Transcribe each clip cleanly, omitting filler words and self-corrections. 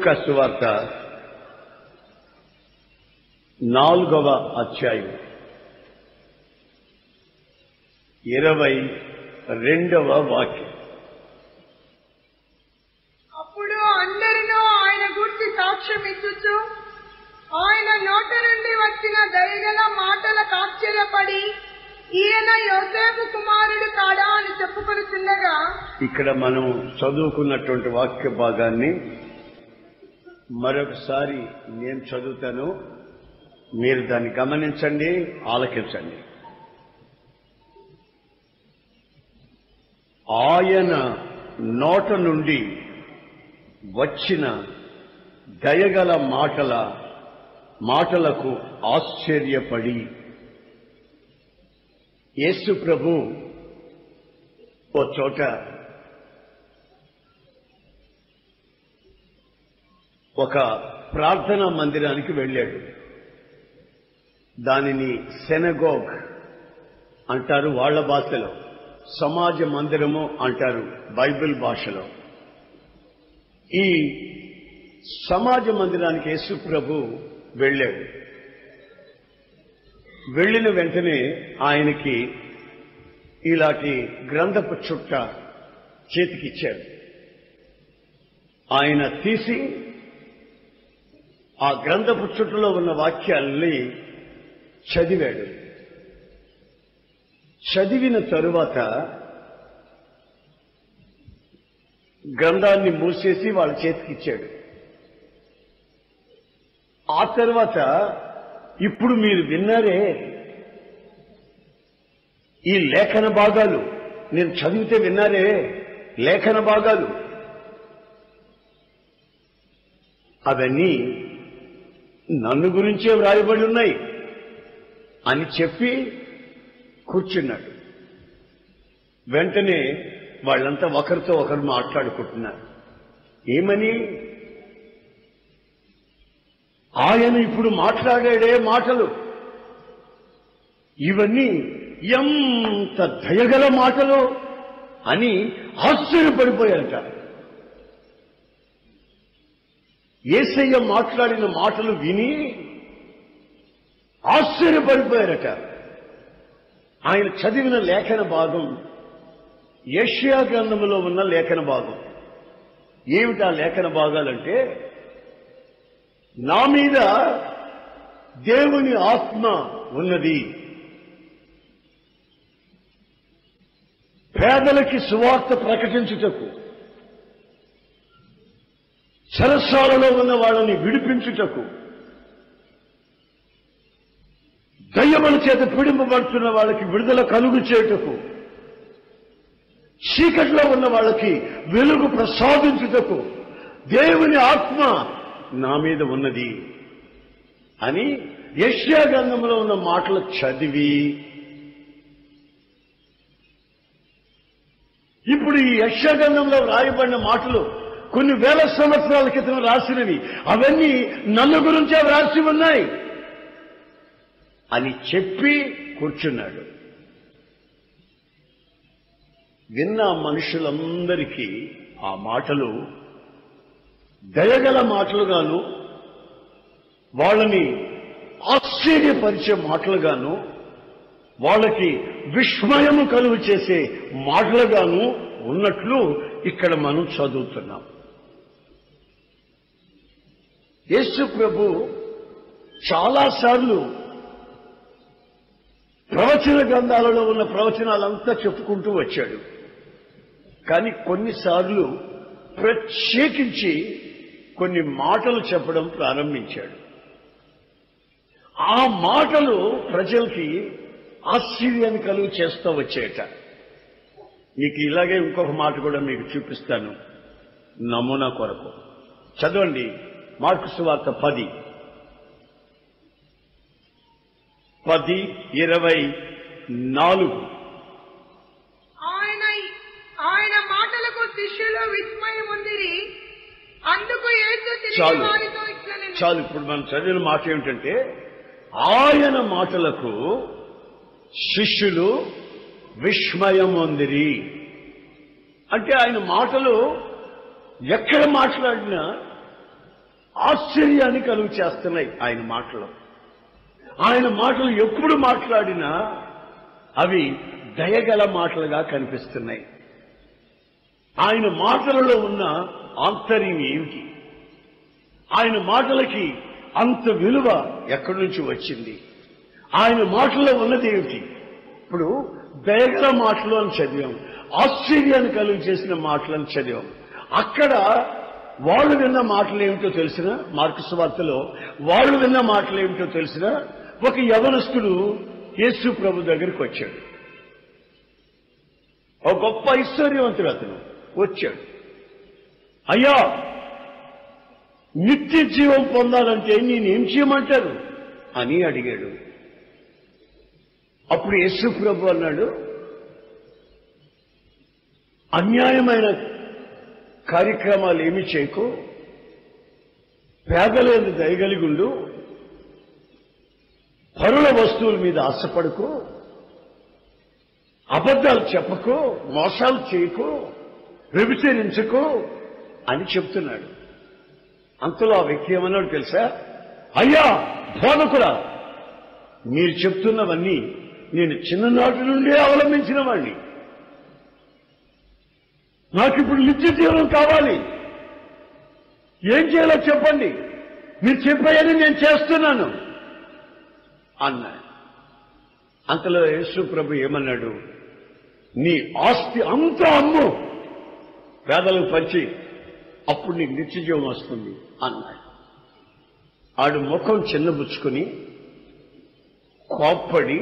లూకా సువార్త 4వ అధ్యాయం 22వ వాక్యం. అప్పుడు అందరినూ ఆయన గురించి సాక్ష్యం ఇచ్చుచు ఆయన నోట నుండి వచ్చిన దయగల మాటలకు ఆశ్చర్యపడి ఈయన యోసేపు కుమారుడు కాడా అని చెప్పుకొనుచుండగా, ఇక్కడ మనం చదువుకున్నటువంటి వాక్య భాగాన్ని మరొకసారి నేను చదువుతాను, మీరు దాన్ని గమనించండి, ఆలకించండి. ఆయన నోట నుండి వచ్చిన దయగల మాటలకు ఆశ్చర్యపడి, యేసు ప్రభు ఓ చోట ఒక ప్రార్థనా మందిరానికి వెళ్ళాడు. దానిని సెనగోగ్ అంటారు వాళ్ళ భాషలో, సమాజ మందిరము అంటారు బైబిల్ భాషలో. ఈ సమాజ మందిరానికి యేసు ప్రభు వెళ్ళాడు. వెళ్ళిన వెంటనే ఆయనకి ఇలాంటి గ్రంథపు చుట్ట చేతికిచ్చాడు. ఆయన తీసి ఆ గ్రంథపు చుట్టలో ఉన్న వాక్యాల్ని చదివాడు. చదివిన తరువాత గ్రంథాన్ని మూసేసి వాళ్ళ చేతికిచ్చాడు. ఆ తర్వాత ఇప్పుడు మీరు విన్నారే ఈ లేఖన భాగాలు, నేను చదివితే విన్నారే లేఖన భాగాలు, అవన్నీ నన్ను గురించే వ్రాయబడి ఉన్నాయి అని చెప్పి కూర్చున్నాడు. వెంటనే వాళ్ళంతా ఒకరితో ఒకరు మాట్లాడుకుంటున్నారు. ఏమని? ఆయన ఇప్పుడు మాట్లాడాడే మాటలు, ఇవన్నీ ఎంత దయగల మాటలు అని ఆశ్చర్యపడిపోయారట. యేసయ్య మాట్లాడిన మాటలు విని ఆశ్చర్యపడిపోయారట. ఆయన చదివిన లేఖన భాగం యెషయా గ్రంథములో ఉన్న లేఖన భాగం. ఏమిటా లేఖన భాగాలంటే, నా మీద దేవుని ఆత్మ ఉన్నది, పేదలకి సువార్త ప్రకటించుటకు, చెరసాలలో ఉన్న వాళ్ళని విడిపించుటకు, దయ్యముల చేత పీడింపబడుతున్న వాళ్ళకి విడుదల కలుగు చేయుటకు, చీకట్లో ఉన్న వాళ్ళకి వెలుగు ప్రసాదించుటకు దేవుని ఆత్మ నా మీద ఉన్నది అని యెషయా గ్రంథంలో ఉన్న మాటలు చదివి, ఇప్పుడు ఈ యెషయా గ్రంథంలో రాయబడిన మాటలు కొన్ని వేల సంవత్సరాల క్రితం రాసినవి, అవన్నీ నన్ను గురించే రాసి ఉన్నాయి అని చెప్పి కూర్చున్నాడు. విన్న మనుషులందరికీ ఆ మాటలు దయగల మాటలుగాను, వాళ్ళని ఆశ్చర్యపరిచే మాటలుగాను, వాళ్ళకి విస్మయము కలుగు చేసే మాటలుగాను ఉన్నట్లు ఇక్కడ మనం చదువుతున్నాం. యేసు ప్రభు చాలాసార్లు ప్రవచన గ్రంథాలలో ఉన్న ప్రవచనాలంతా చెప్పుకుంటూ వచ్చాడు. కానీ కొన్నిసార్లు ప్రత్యేకించి కొన్ని మాటలు చెప్పడం ప్రారంభించాడు. ఆ మాటలు ప్రజలకి ఆశ్చర్యాన్ని కలుగు చేస్తూ వచ్చేట. మీకు ఇలాగే ఇంకొక మాట కూడా మీకు చూపిస్తాను నమూనా కొరకు. చదవండి మార్కు సువార్త 10:24. ఆయన మాటలకు శిష్యులు విస్మయం ఉందిరి. అందుకు యేసు తిరిగి వారితో ఇట్లనెను. చాలు. ఇప్పుడు మనం చదివిన మాట ఏమిటంటే, ఆయన మాటలకు శిష్యులు విస్మయం ఉందిరి. అంటే ఆయన మాటలు ఎక్కడ మాట్లాడినా ఆశ్చర్యాన్ని కలుగు చేస్తున్నాయి ఆయన మాటలు. ఆయన మాటలు ఎప్పుడు మాట్లాడినా అవి దయగల మాటలుగా కనిపిస్తున్నాయి. ఆయన మాటలలో ఉన్న ఆంతర్యం ఏమిటి? ఆయన మాటలకి అంత విలువ ఎక్కడి నుంచి వచ్చింది? ఆయన మాటల్లో ఉన్నది ఏమిటి? ఇప్పుడు దయగల మాటలు అని చదివాం, ఆశ్చర్యాన్ని కలుగు చేసిన మాటలను చదివాం. అక్కడ వాళ్ళు విన్న మాటలు ఏమిటో తెలిసిన, మార్కు సువార్తలో వాళ్ళు విన్న మాటలు ఏమిటో తెలిసిన ఒక యవనస్తుడు యేసు ప్రభు దగ్గరికి వచ్చాడు. ఒక గొప్ప ఐశ్వర్యవంతుడు అతను వచ్చాడు. అయ్యా, నిత్య జీవం పొందాలంటే నేనేం చేయమంటారు అని అడిగాడు. అప్పుడు యేసు ప్రభు అన్నాడు, అన్యాయమైన కార్యక్రమాలు ఏమి చేయకు, పేదలేని దయగలిగుండు, పరుల వస్తువుల మీద ఆశపడకు, అబద్ధాలు చెప్పకు, మోసాలు చేయకు, వ్యభిచరించకు అని చెప్తున్నాడు. అంతలో ఆ వ్యక్తి ఏమన్నాడు తెలుసా? అయ్యా బోధకుడా, మీరు చెప్తున్నవన్నీ నేను చిన్ననాటి నుండే అవలంబించిన వాణ్ణి. నాకిప్పుడు నిత్య జీవనం కావాలి. ఏం చేయాలో చెప్పండి, మీరు చెప్పాయని నేను చేస్తున్నాను అన్నాడు. అంతలో యేసు ప్రభు ఏమన్నాడు? నీ ఆస్తి అంతా అమ్ము, పేదలకు పంచి, అప్పుడు నీకు నిత్య జీవం వస్తుంది అన్నాడు. ఆడు ముఖం చిన్నబుచ్చుకుని కోప్పడి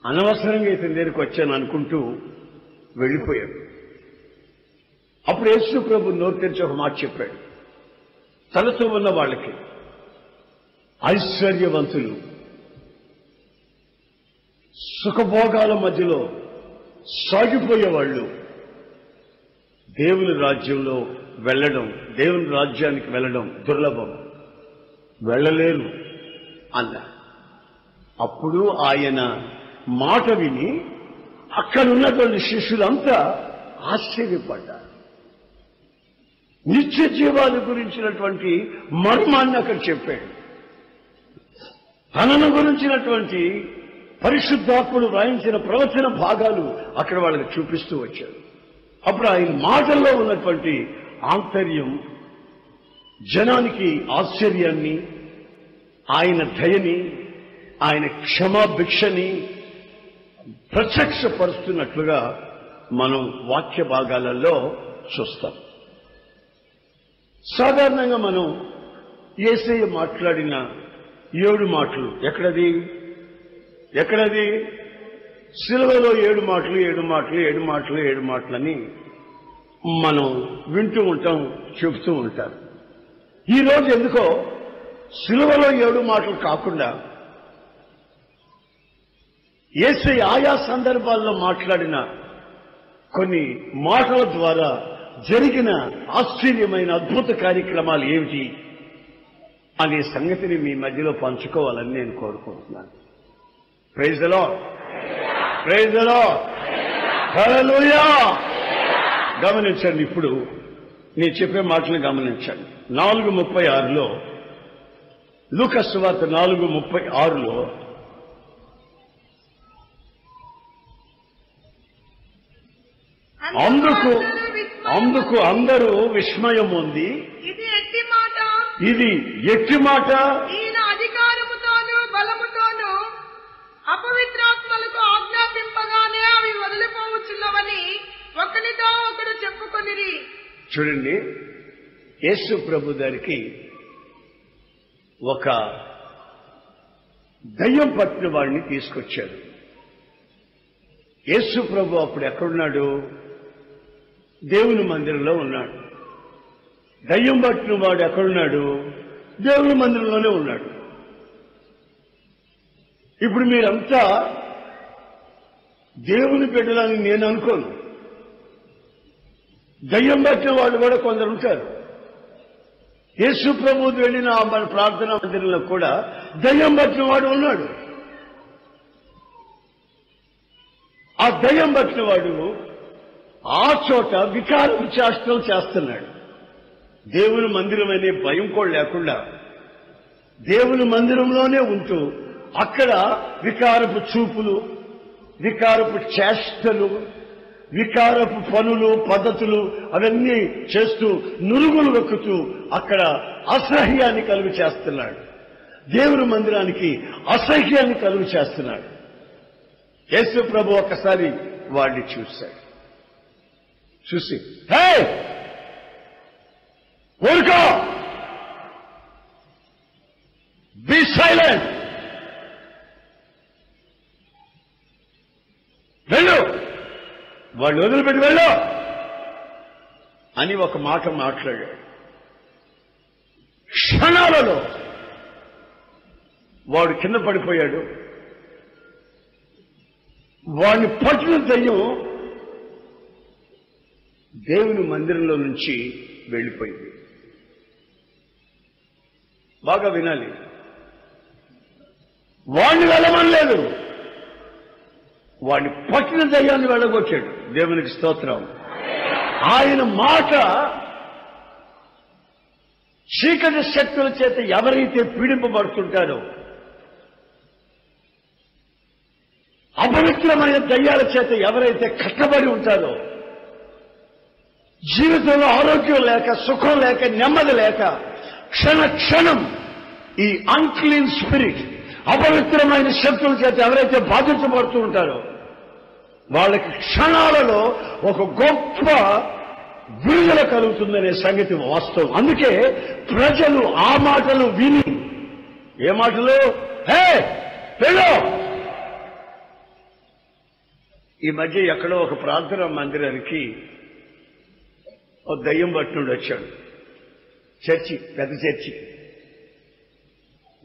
అనవసరంగా ఇతని దగ్గరికి వచ్చాను అనుకుంటూ వెళ్ళిపోయాడు. అప్పుడు యేసు ప్రభు నోరు తెరిచి ఒక మాట చెప్పాడు. తనతో ఉన్న వాళ్ళకి, ఐశ్వర్యవంతులు సుఖభోగాల మధ్యలో సాగిపోయేవాళ్ళు దేవుని రాజ్యంలో వెళ్ళడం, దేవుని రాజ్యానికి వెళ్ళడం దుర్లభం, వెళ్ళలేరు అన్నారు. అప్పుడు ఆయన మాట విని అక్కడున్నటువంటి శిష్యులంతా ఆశ్చర్యపడ్డారు. నిత్య జీవాల గురించినటువంటి మర్మాన్ని అక్కడ చెప్పాడు. తనను గురించినటువంటి పరిశుద్ధాత్ముడు వ్రాయించిన ప్రవచన భాగాలు అక్కడ వాళ్ళకి చూపిస్తూ వచ్చాడు. అప్పుడు ఆయన మాటల్లో ఉన్నటువంటి ఆంతర్యం జనానికి ఆశ్చర్యాన్ని, ఆయన దయని, ఆయన క్షమాభిక్షని ప్రత్యక్షపరుస్తున్నట్లుగా మనం వాక్య భాగాలలో చూస్తాం. సాధారణంగా మనం యేసయ్య మాట్లాడిన 7 మాటలు ఎక్కడది సిలువలో 7 మాటలు 7 మాటలు 7 మాటలు 7 మాటలని మనం వింటూ ఉంటాం, చెబుతూ ఉంటారు. ఈరోజు ఎందుకో సిలువలో 7 మాటలు కాకుండా యేసయ్య ఆయా సందర్భాల్లో మాట్లాడిన కొన్ని మాటల ద్వారా జరిగిన ఆశ్చర్యమైన అద్భుత కార్యక్రమాలు ఏమిటి అనే సంగతిని మీ మధ్యలో పంచుకోవాలని నేను కోరుకుంటున్నాను. Praise the Lord, praise the Lord, hallelujah. గమనించండి, ఇప్పుడు నేను చెప్పే మాటలు గమనించండి. 4:36లో, లూకా సువార్త 4:36లో అందుకు అందరూ విస్మయం ఉంది. ఇది ఎట్టి మాట, ఈయన అధికారముతోనూ బలముతోనూ అపవిత్రాత్మలకు ఆజ్ఞాపింపగానే అవి వదిలిపోవచ్చున్నవని ఒకరితో ఒకరు చెప్పుకొనిరి. చూడండి, యేసు ప్రభు గారికి ఒక దయ్యం పట్టిన వాడిని తీసుకొచ్చారు. యేసు ప్రభు అప్పుడు ఎక్కడున్నాడు? దేవుని మందిరంలో ఉన్నాడు. దయ్యం పట్టిన వాడు ఎక్కడున్నాడు? దేవుని మందిరంలోనే ఉన్నాడు. ఇప్పుడు మీరంతా దేవుని బిడ్డలని నేను అనుకోను. దయ్యం పట్టిన వాళ్ళు కూడా కొందరు ఉంటారు. యేసు ప్రభు వెళ్ళిన మన ప్రార్థనా మందిరంలో కూడా దయ్యం పట్టిన వాడు ఉన్నాడు. ఆ దయ్యం పట్టిన వాడు ఆ చోట వికారం చేష్టలు చేస్తున్నాడు. దేవుని మందిరం అనే భయం కూడా లేకుండా దేవుని మందిరంలోనే ఉంటూ అక్కడ వికారపు చూపులు, వికారపు చేష్టలు, వికారపు పనులు, పద్ధతులు అవన్నీ చేస్తూ నురుగులు వెక్కుతూ అక్కడ అసహ్యాన్ని కలుగు చేస్తున్నాడు. దేవుని మందిరానికి అసహ్యాన్ని కలుగు చేస్తున్నాడు. యేసు ప్రభు ఒకసారి వాడిని చూశాడు. చూసి, హే ఊరుకో, బి సైలెంట్, వెళ్ళు, వాళ్ళు వదిలిపెట్టి వెళ్ళు అని ఒక మాట మాట్లాడాడు. క్షణాలలో వాడు కింద పడిపోయాడు. వాడిని పట్టిన దయ్యం దేవుని మందిరంలో నుంచి వెళ్ళిపోయింది. బాగా వినాలి, వాడిని వెళ్ళమనలేదు, వాడిని పట్టిన దయ్యాన్ని వెళ్ళగొట్టాడు. దేవునికి స్తోత్రం. ఆయన మాట చీకటి శక్తుల చేత ఎవరైతే పీడింపబడుతుంటారో, అపవిత్రమైన దయ్యాల చేత ఎవరైతే కట్టబడి ఉంటారో, జీవితంలో ఆరోగ్యం లేక, సుఖం లేక, నెమ్మది లేక, క్షణ క్షణం ఈ అన్క్లీన్ స్పిరిట్, అపవిత్రమైన శక్తుల చేత ఎవరైతే బాధించబడుతూ ఉంటారో వాళ్ళకి క్షణాలలో ఒక గొప్ప విడుదల కలుగుతుందనే సంగతి వాస్తవం. అందుకే ప్రజలు ఆ మాటలు విని, ఏ మాటలు? హే వెళ్ళు. ఈ మధ్య ఎక్కడో ఒక ప్రార్థనా మందిరానికి ఒక దయ్యం పట్టునుడు వచ్చాడు. చర్చి, పెద్ద చర్చి.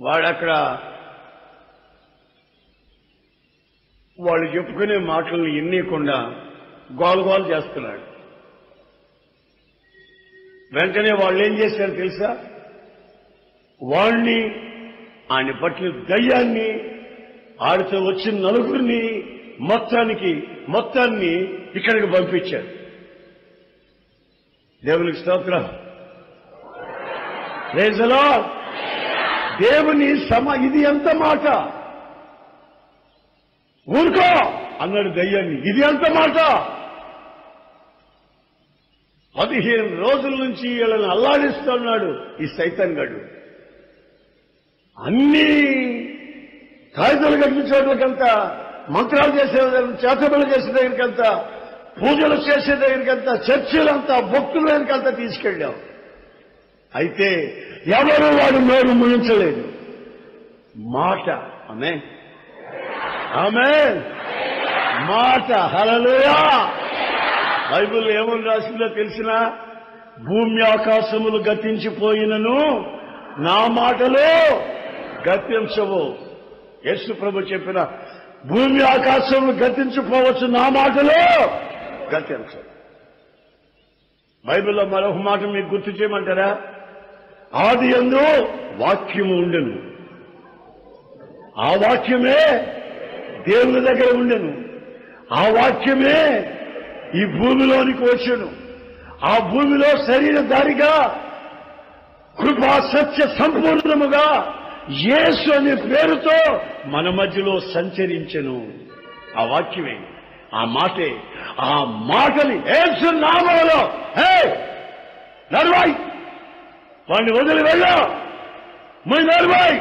వాడక్కడ వాళ్ళు చెప్పుకునే మాటలను ఎన్నియకుండా గోలగోలు చేస్తున్నాడు. వెంటనే వాళ్ళు ఏం చేశారు తెలుసా? వాళ్ళని, ఆయన పట్టిన దయ్యాన్ని, ఆడితో వచ్చిన నలుగురిని మొత్తాన్ని ఇక్కడికి పంపించారు. దేవునికి స్తోత్రం. Praise the Lord. దేవుని ఇది ఎంత మాట? ఊరుకో అన్నాడు దయ్యాన్ని. ఇది ఎంత మాట? 15 రోజుల నుంచి వీళ్ళని అల్లాడిస్తున్నాడు ఈ సైతాన్ గడు. అన్ని కాగితాలు కట్టిన చోట్లకంతా, మంత్రాలు చేసే చేతబడులు చేసే దగ్గరికంతా, పూజలు చేసే దగ్గరికంతా, చర్చిలంతా, భక్తుల దగ్గరికంతా తీసుకెళ్ళాం. అయితే ఎవరు వాడు నోరు ముగించలేదు. మాట. ఆమేన్, ఆమేన్. మాట. హల్లెలూయా. బైబిల్ ఏమని రాసిందో తెలిసినా? భూమి ఆకాశములు గతించిపోయినను నా మాటలు గతించవు. యేసు ప్రభు చెప్పిన భూమి ఆకాశములు గతించిపోవచ్చు, నా మాటలు గతించవు. బైబిల్లో మరొక మాట మీకు గుర్తు చేయమంటారా? ఆదియందు వాక్యము ఉండెను, ఆ వాక్యమే దేవుని దగ్గర ఉండెను, ఆ వాక్యమే ఈ భూమిలోనికి వచ్చెను, ఆ భూమిలో శరీరధారిగా కృపా సత్య సంపూర్ణముగా యేసు అనే పేరుతో మన మధ్యలో సంచరించెను. ఆ వాక్యమే, ఆ మాటే, ఆ మాటని యేసు నామములో హే నడవాయి, వాడిని వదిలి వెళ్ళా, మై నడవాయి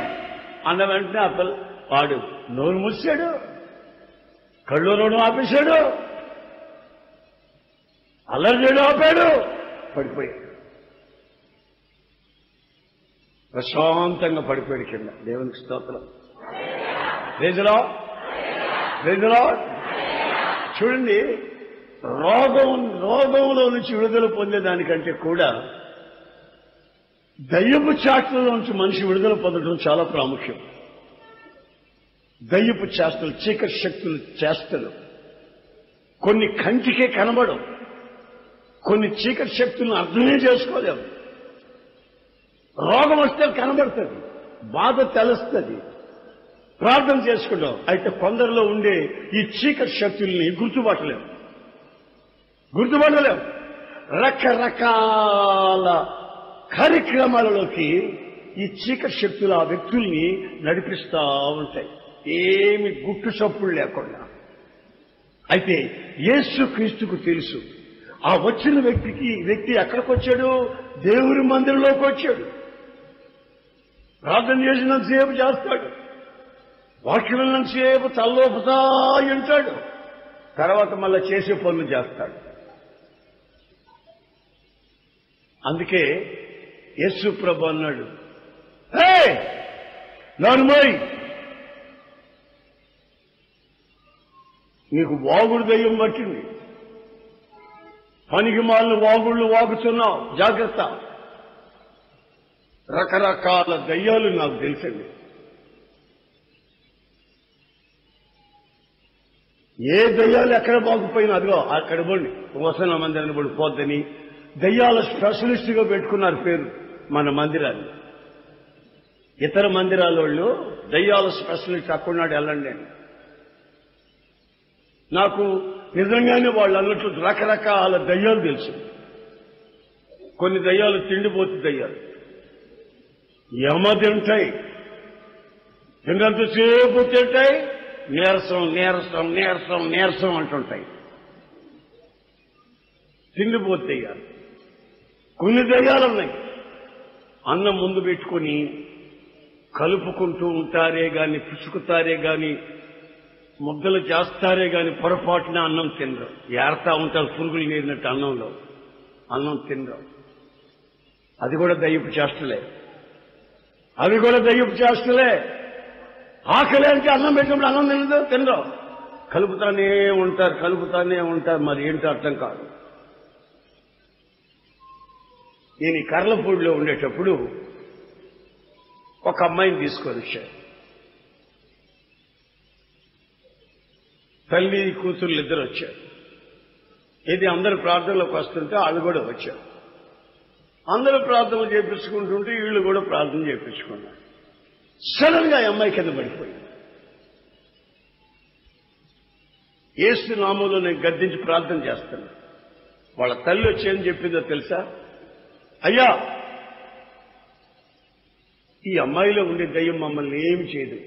అన్న వెంటనే వాడు నోరు మూసాడు, కళ్ళు నోడు ఆపేశాడు, అల్లరి చేయడం ఆపాడు, పడిపోయాడు. ప్రశాంతంగా పడిపోయాడు కింద. దేవునికి స్తోత్రం. Praise the Lord. Praise the Lord. చూడండి, రోగంలో నుంచి విడుదల పొందేదానికంటే కూడా దయ్యపు చేష్టల నుంచి మనిషి విడుదల పొందడం చాలా ప్రాముఖ్యం. దయ్యపు చేష్టలు, చీకటి శక్తులు చేష్టలు కొన్ని కంటికే కనబడవు. కొన్ని చీకటి శక్తులను అర్థమే చేసుకోలేము. రోగం వస్తే కనబడుతుంది, బాధ తెలుస్తుంది, ప్రార్థన చేసుకుంటాం. అయితే కొందరిలో ఉండే ఈ చీకటి శక్తుల్ని గుర్తుపట్టలేం. రకరకాల కార్యక్రమాలలోకి ఈ చీకటి శక్తులు ఆ వ్యక్తుల్ని నడిపిస్తా ఉంటాయి, ఏమి గుట్టు చప్పుడు లేకుండా. అయితే యేసుక్రీస్తుకు తెలుసు ఆ వచ్చిన వ్యక్తి ఎక్కడికి వచ్చాడు? దేవుని మందిరంలోకి వచ్చాడు. ప్రార్థన చేసినంతసేపు చేస్తాడు, వాక్యం విన్నంతసేపు తల్లోపుతా ఉంటాడు, తర్వాత మళ్ళా చేసే పనులు చేస్తాడు. అందుకే యేసు ప్రభు అన్నాడు, హే నరుమోయ్, నీకు వాగుడు దయ్యం పట్టింది, పనికి మాలిన వాగుళ్ళు వాగుతున్నావు, జాగ్రత్త. రకరకాల దయ్యాలు నాకు తెలుసండి. ఏ దయ్యాలు ఎక్కడ బాగుపోయినా అదిగో అక్కడ పోండి, వసన మందిరాన్ని పడి పోద్దని దయ్యాల స్పెషలిస్ట్గా పెట్టుకున్నారు పేరు మన మందిరాన్ని. ఇతర మందిరాల వాళ్ళు దయ్యాల స్పెషలిస్ట్ అక్కడున్నాడు వెళ్ళండి. నాకు నిజంగానే వాళ్ళు అన్నట్లు రకరకాల దయ్యాలు తెలుసు. కొన్ని దయ్యాలు తిండిపోతు దయ్యాలు, యమ తింటాయి, తిన్నంతసేపు తింటాయి, నీరసం నీరసం నీరసం నీరసం అంటుంటాయి, తిండిపోతు దయ్యాలు. కొన్ని దయ్యాలు ఉన్నాయి అన్నం ముందు పెట్టుకుని కలుపుకుంటూ ఉంటారే గాని, పిసుకుతారే గాని, ముద్దలు చేస్తారే గాని పొరపాటున అన్నం తినరు, ఏడతా ఉంటారు పురుగులు నేరినట్టు అన్నంలో, అన్నం తినరు. అది కూడా దయ్యపు చేష్టలే, అవి కూడా దయ్యపు చేష్టలే. ఆకలి అంటే అన్నం పెట్టినప్పుడు అన్నం తినరు, కలుపుతానే ఉంటారు, మరి ఏంటో అర్థం కాదు. నేను ఈ కర్లపూడిలో ఉండేటప్పుడు ఒక అమ్మాయిని తీసుకొని వచ్చాను. తల్లి కూతుర్లు ఇద్దరు వచ్చారు. ఇది అందరు ప్రార్థనలోకి వస్తుంటే వాళ్ళు కూడా వచ్చారు. అందరూ ప్రార్థనలు చేపించుకుంటుంటే వీళ్ళు కూడా ప్రార్థన చేయించుకున్నారు. సడన్ గా అమ్మాయి కింద పడిపోయింది. యేసు నామములో నేను గద్దించి ప్రార్థన చేస్తాను. వాళ్ళ తల్లి వచ్చి ఏం చెప్పిందో తెలుసా? అయ్యా, ఈ అమ్మాయిలో ఉండే దయ్యం మమ్మల్ని ఏమి చేయదు,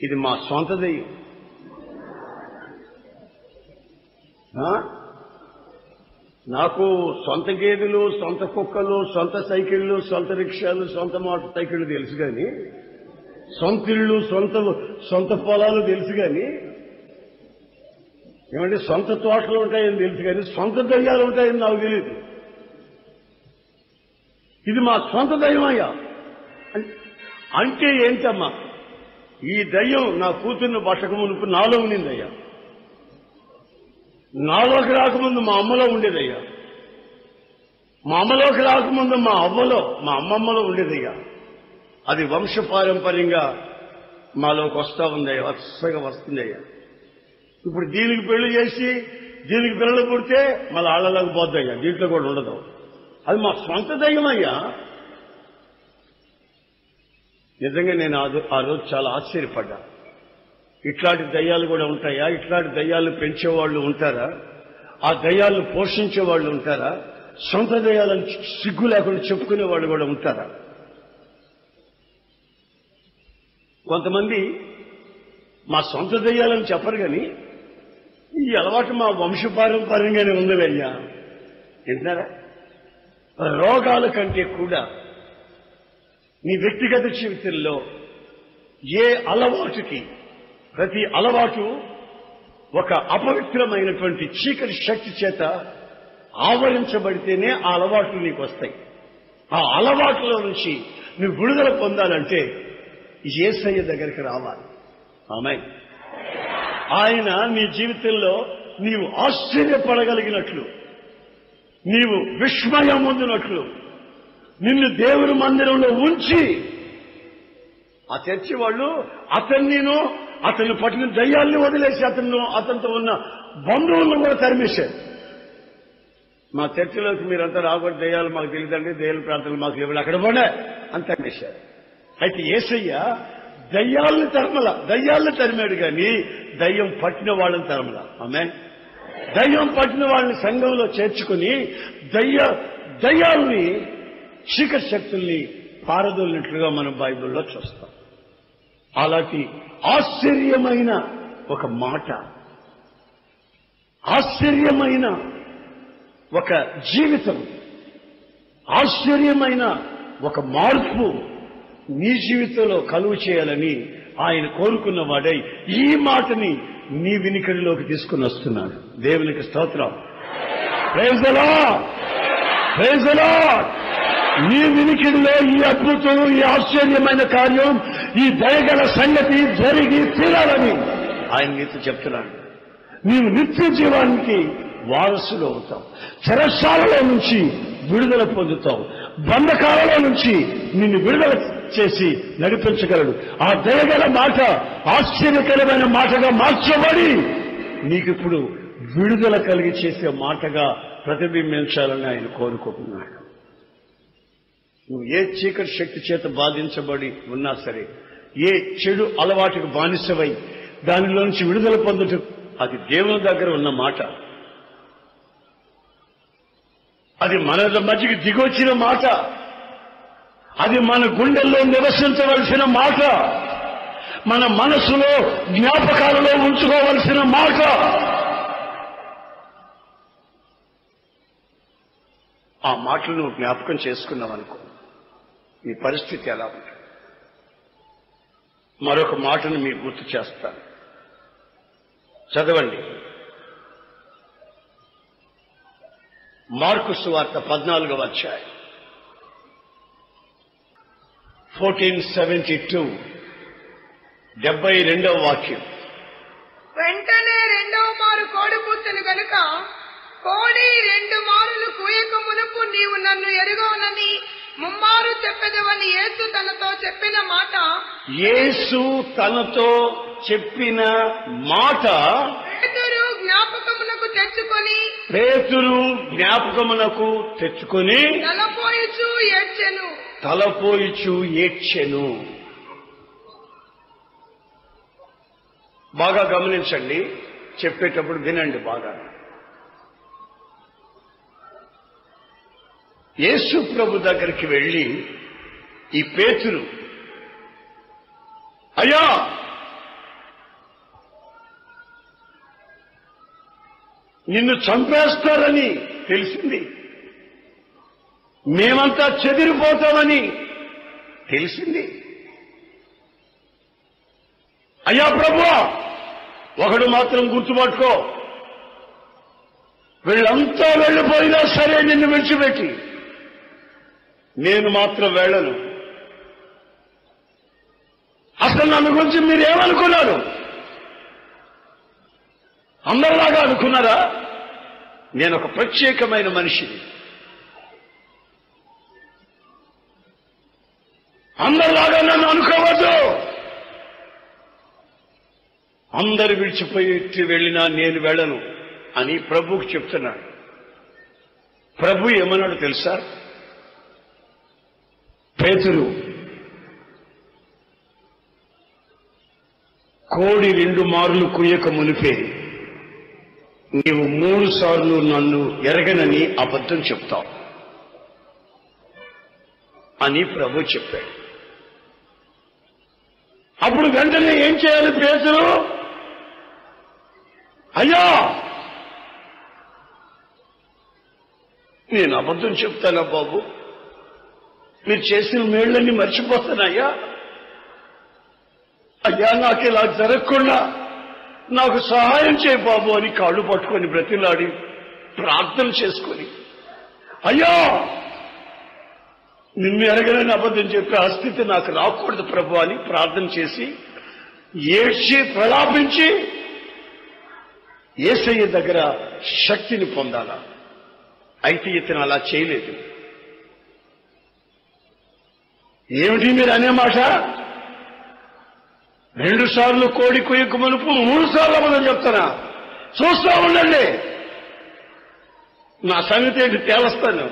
ఇది మా సొంత దయ్యం. నాకు సొంత గేదెలు, సొంత కుక్కలు, సొంత సైకిళ్లు, సొంత రిక్షాలు, సొంత మోటార్ సైకిళ్లు తెలుసు కానీ, సొంత ఇళ్ళు, సొంత పొలాలు తెలుసు కానీ, ఏమంటే సొంత తోటలు ఉంటాయని తెలుసు కానీ సొంత దయ్యాలు ఉంటాయని నాకు తెలియదు. ఇది మా సొంత దయ్యం అయ్యా. అంటే ఏంటమ్మా? ఈ దయ్యం నా కూతుర్ని బట్టక మునుపు నాలో ఉన్నిందయ్యా, నాలోకి రాకముందు మా అమ్మలో ఉండేదయ్యా, మా అమ్మలోకి రాకముందు మా అమ్మమ్మలో ఉండేదయ్యా. అది వంశపారంపర్యంగా మాలోకి వస్తా ఉందయ్యా, వరుసగా వస్తుందయ్యా. ఇప్పుడు దీనికి పెళ్లి చేసి దీనికి పిల్లలు పుడితే మళ్ళీ ఆళ్ళలోకి పోద్దయ్యా, దీంట్లో కూడా ఉండదు. అది మా సొంత దయ్యం అయ్యా. నిజంగా నేను ఆ రోజు చాలా ఆశ్చర్యపడ్డా. ఇట్లాంటి దయ్యాలు కూడా ఉంటాయా? ఇట్లాంటి దయ్యాలు పెంచేవాళ్ళు ఉంటారా? ఆ దయ్యాలను పోషించేవాళ్ళు ఉంటారా? సొంత దయ్యాలను సిగ్గు లేకుండా చెప్పుకునే వాళ్ళు కూడా ఉంటారా? కొంతమంది మా సొంత దయ్యాలని చెప్పరు కానీ ఈ అలవాటు మా వంశపారంపర్యంగానే ఉందయ్యా. వింటున్నారా? రోగాల కంటే కూడా నీ వ్యక్తిగత జీవితంలో ఏ అలవాటుకి, ప్రతి అలవాటు ఒక అపవిత్రమైనటువంటి చీకటి శక్తి చేత ఆవరించబడితేనే ఆ అలవాట్లు నీకు వస్తాయి. ఆ అలవాట్ల నుంచి నువ్వు విడుదల పొందాలంటే యేసయ్య దగ్గరికి రావాలి. ఆమేన్. ఆయన నీ జీవితంలో నీవు ఆశ్చర్యపడగలిగినట్లు, నీవు విస్మయం పొందినట్లు, నిన్ను దేవుని మందిరంలో ఉంచి ఆ చర్చి వాళ్ళు అతన్ని పట్టిన దయ్యాల్ని వదిలేసి అతనితో ఉన్న బంధువులను కూడా తరిమేశారు. మా చర్చిలోకి మీరంతా రాకూడదు, దయ్యాలు మాకు తెలియదండి, దయ్యాల ప్రార్థనలు మాకు ఇవ్వాలి, అక్కడ పోండే అని తరిమేశారు. అయితే యేసయ్య దయ్యాలను తరిమాడు కానీ దయ్యం పట్టిన వాళ్ళని తరమల. ఆమేన్. దయ్యం పట్టిన వాళ్ళని సంఘంలో చేర్చుకుని దయ్యాల్ని చీకటి శక్తుల్ని పారదోలినట్లుగా మనం బైబిల్లో చూస్తాం. అలాంటి ఆశ్చర్యమైన ఒక మాట, ఆశ్చర్యమైన ఒక జీవితం, ఆశ్చర్యమైన ఒక మార్పు నీ జీవితంలో కలుగు చేయాలని ఆయన కోరుకున్న వాడై ఈ మాటని నీ వినికిడిలోకి తీసుకుని వస్తున్నాడు. దేవునికి స్తోత్రం. Praise the Lord, praise the Lord. నీ వినికిడిలో ఈ అద్భుతం, ఈ ఆశ్చర్యమైన కార్యం, ఈ దయగల సంగతి జరిగి తీరాలని ఆయన నీతో చెప్తున్నాడు. నీవు నిత్య జీవానికి వారసులు అవుతావు. చెరసాలలో నుంచి విడుదల పొందుతావు. బంధకాలలో నుంచి నిన్ను విడుదల చేసి నడిపించగలడు. ఆ దయగల మాట ఆశ్చర్యకరమైన మాటగా మార్చబడి నీకిప్పుడు విడుదల కలిగి చేసే మాటగా ప్రతిబింబించాలని ఆయన కోరుకుంటున్నాడు. నువ్వు ఏ చీకటి శక్తి చేత బాధించబడి ఉన్నా సరే, ఏ చెడు అలవాటుకు బానిసవై దానిలో నుంచి విడుదల పొందుట, అది దేవుని దగ్గర ఉన్న మాట. అది మన మధ్యకి దిగొచ్చిన మాట. అది మన గుండెల్లో నివసించవలసిన మాట. మన మనసులో జ్ఞాపకాలలో ఉంచుకోవలసిన మాట. ఆ మాటలు నువ్వు జ్ఞాపకం చేసుకున్నావనుకో, నీ పరిస్థితి ఎలా ఉంటుంది? మరొక మాటను మీకు గుర్తు చేస్తాను, చదవండి. మార్కు సువార్త 14వ అధ్యాయం 1472 72వ వాక్యం. వెంటనే రెండవ మారు కోడి కూర్చను గనుక కోడి 2 మారులు కూయక మునుపు నీవు నన్ను ఎరుగవునని ముమ్మారు చెప్పెదవని యేసు తనతో చెప్పిన మాట. యేసు తనతో చెప్పిన మాట పేతురు జ్ఞాపకమునకు తెచ్చుకొని తలపోయిచు ఏడ్చెను. బాగా గమనించండి, చెప్పేటప్పుడు వినండి బాగా. యేసు ప్రభు దగ్గరికి వెళ్లి ఈ పేతురు, అయ్యా నిన్ను చంపేస్తారని తెలిసింది, మేమంతా చెదిరిపోతామని తెలిసింది. అయ్యా ప్రభువా, ఒకడు మాత్రం గుర్తుపట్టుకో, వీళ్ళంతా వెళ్ళిపోయినా సరే నిన్ను విడిచిపెట్టి నేను మాత్రం వెళ్ళను. అసలు నన్ను గురించి మీరేమనుకున్నారు? అందరిలాగా అనుకున్నారా? నేను ఒక ప్రత్యేకమైన మనిషిని. అందరిలాగా నన్ను అనుకోవద్దు. అందరు విడిచిపోయి వెళ్ళినా నేను వెళ్ళను అని ప్రభువుకు చెప్తున్నాడు. ప్రభు ఏమన్నాడు తెలుసా? పేతురు, కోడి 2 మారులు కుయ్యక మునిపే నీవు 3 సార్లు నన్ను ఎరగనని అబద్ధం చెప్తావు అని ప్రభు చెప్పాడు. అప్పుడు వెంటనే ఏం చేయాలి పేతురు? అయ్యా నేను అబద్ధం చెప్తానా బాబు? మీరు చేసిన మేళ్లన్నీ మర్చిపోతానయ్యా. అయ్యా నాకు ఇలా జరగకుండా నాకు సహాయం చేయ బాబు అని కాళ్ళు పట్టుకొని బ్రతిలాడి ప్రార్థన చేసుకొని, అయ్యా నిన్ను ఎరగనని అబద్ధం చెప్పి ఆ స్థితి నాకు రాకూడదు ప్రభు అని ప్రార్థన చేసి ఏడ్చి ప్రలాపించి యేసయ్య దగ్గర శక్తిని పొందాలా. అయితే ఇతను అలా చేయలేదు. ఏమిటి మీరు అనే మాట? 2 సార్లు కోడి కొయ్యకు మునుపు 3 సార్లు అబద్ధం చెప్తానా? చూస్తా ఉండండి, నా సంగతి ఏంటి తేలుస్తాను.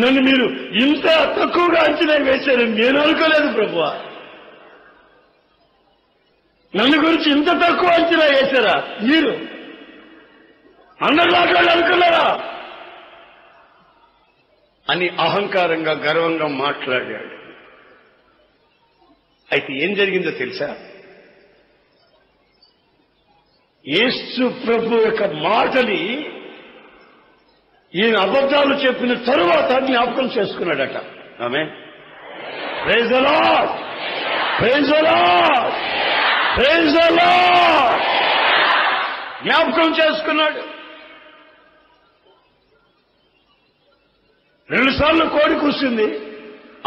నన్ను మీరు ఇంత తక్కువగా అంచనా వేశారని నేను అనుకోలేదు ప్రభువా. నన్ను గురించి ఇంత తక్కువ అంచనా వేశారా మీరు? అందరిలాగా అనుకున్నారా? అని అహంకారంగా గర్వంగా మాట్లాడాడు. అయితే ఏం జరిగిందో తెలుసా? యేసు ప్రభు యొక్క మాటని ఈయన అబద్ధాలు చెప్పిన తరువాత జ్ఞాపకం చేసుకున్నాడట. Amen. Praise the Lord, praise the Lord, praise the Lord. జ్ఞాపకం చేసుకున్నాడు. 2 సార్లు కోడి కూసింది,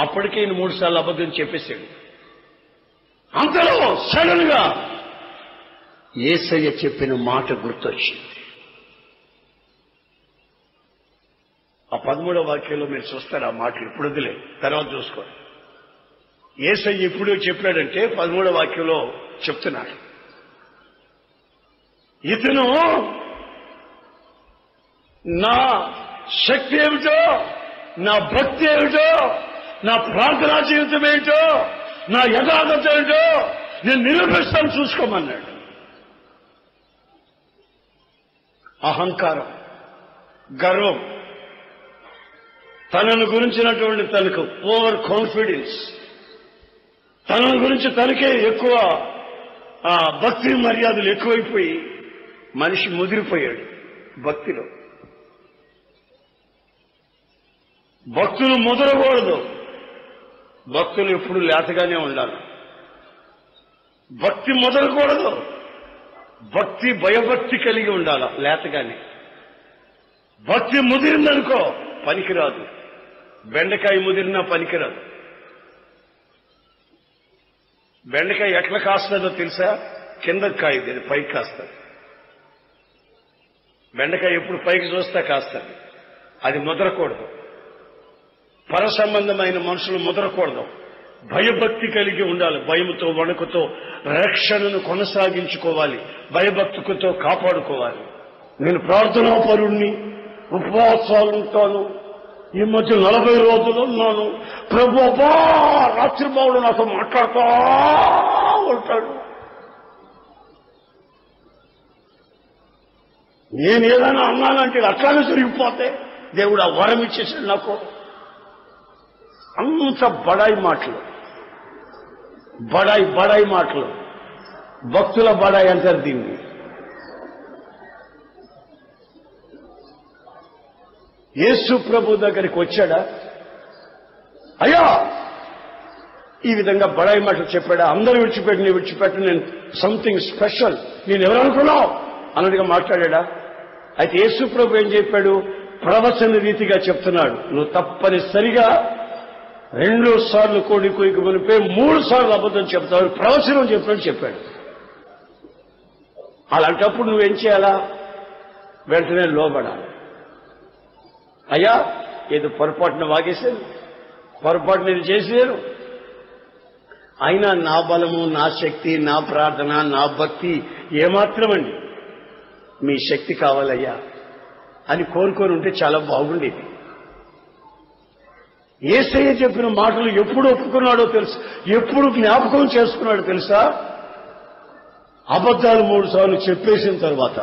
అప్పటికే ఈయన 3 సార్లు అబద్ధం చెప్పేశాడు. అంతలో సడన్ గా యేసయ్య చెప్పిన మాట గుర్తొచ్చింది. ఆ 13వ వాక్యంలో మీరు చూస్తారు ఆ మాటలు. ఇప్పుడు వదిలే, తర్వాత చూసుకోండి. యేసయ్య ఎప్పుడు చెప్పాడంటే 13వ వాక్యంలో చెప్తున్నాడు, ఇతను నా శక్తి ఏమిటో, నా భక్తి ఏమిటో, నా ప్రార్థనా జీవితం ఏమిటో, నా యథార్థత ఏమిటో నేను నిరూపిస్తాను, చూసుకోమన్నాడు. అహంకారం, గర్వం, తనను గురించినటువంటి తనకు ఓవర్ కాన్ఫిడెన్స్, తనను గురించి తనకే ఎక్కువ భక్తి మర్యాదలు ఎక్కువైపోయి మనిషి ముదిరిపోయాడు భక్తిలో. భక్తులు ముదరకూడదు. భక్తులు ఎప్పుడు లేతగానే ఉండాలి. భక్తి ముదరకూడదు. భక్తి భయభక్తి కలిగి ఉండాలి లేతగానే. భక్తి ముదిరిందనుకో పనికిరాదు. బెండకాయ ముదిరినా పనికిరాదు. బెండకాయ ఎట్లా కాస్తుందో తెలుసా? కిందకి కాయదు, పైకి కాస్తుంది. బెండకాయ ఎప్పుడు పైకి చూస్తా కాస్తుంది. అది ముదరకూడదు. పర సంబంధమైన మనుషులు ముదరకూడదు. భయభక్తి కలిగి ఉండాలి. భయముతో వణుకుతో రక్షణను కొనసాగించుకోవాలి. భయభక్తితో కాపాడుకోవాలి. నేను ప్రార్థనాపరుణ్ణి, ఉపవాసాలు ఉంటాను, ఈ మధ్య 40 రోజులు ఉన్నాను, ప్రభు అబ్బా రాత్రి బావుడు నాతో మాట్లాడుతూ ఉంటాడు. నేను ఏదైనా అన్నానంటే అట్లానే జరిగిపోతే దేవుడు ఆ వరం ఇచ్చేసాడు నాకు. అంత బడాయి మాటలు, బడాయి మాటలు, భక్తుల బడాయి అంటారు దీన్ని. యేసు ప్రభు దగ్గరికి వచ్చాడా? అయ్యా ఈ విధంగా బడాయి మాటలు చెప్పాడా? అందరూ విడిచిపెట్టు, నేను సంథింగ్ స్పెషల్, నేను ఎవరనుకున్నావు అన్నట్టుగా మాట్లాడా? అయితే యేసు ప్రభు ఏం చెప్పాడు? ప్రవచన రీతిగా చెప్తున్నాడు, నువ్వు తప్పనిసరిగా 2 సార్లు కోడి కోయికి మునిపే 3 సార్లు అబద్ధం చెప్తావు, ప్రవచనం చెప్పాడు. అలాంటప్పుడు నువ్వేం చేయాలా? వెంటనే లోబడాలి. అయ్యా ఏదో పొరపాటున వాగేశాను, పొరపాటున ఇది చేశాను, అయినా నా బలము, నా శక్తి, నా ప్రార్థన, నా భక్తి ఏమాత్రమండి, మీ శక్తి కావాలయ్యా అని కోరుకొని ఉంటే చాలా బాగుండేది. యేసయ్య చెప్పిన మాటలు ఎప్పుడు ఒప్పుకున్నాడో తెలుసు, ఎప్పుడు జ్ఞాపకం చేసుకున్నాడో తెలుసా? అబద్ధాలు 3 సార్లు చెప్పేసిన తర్వాత.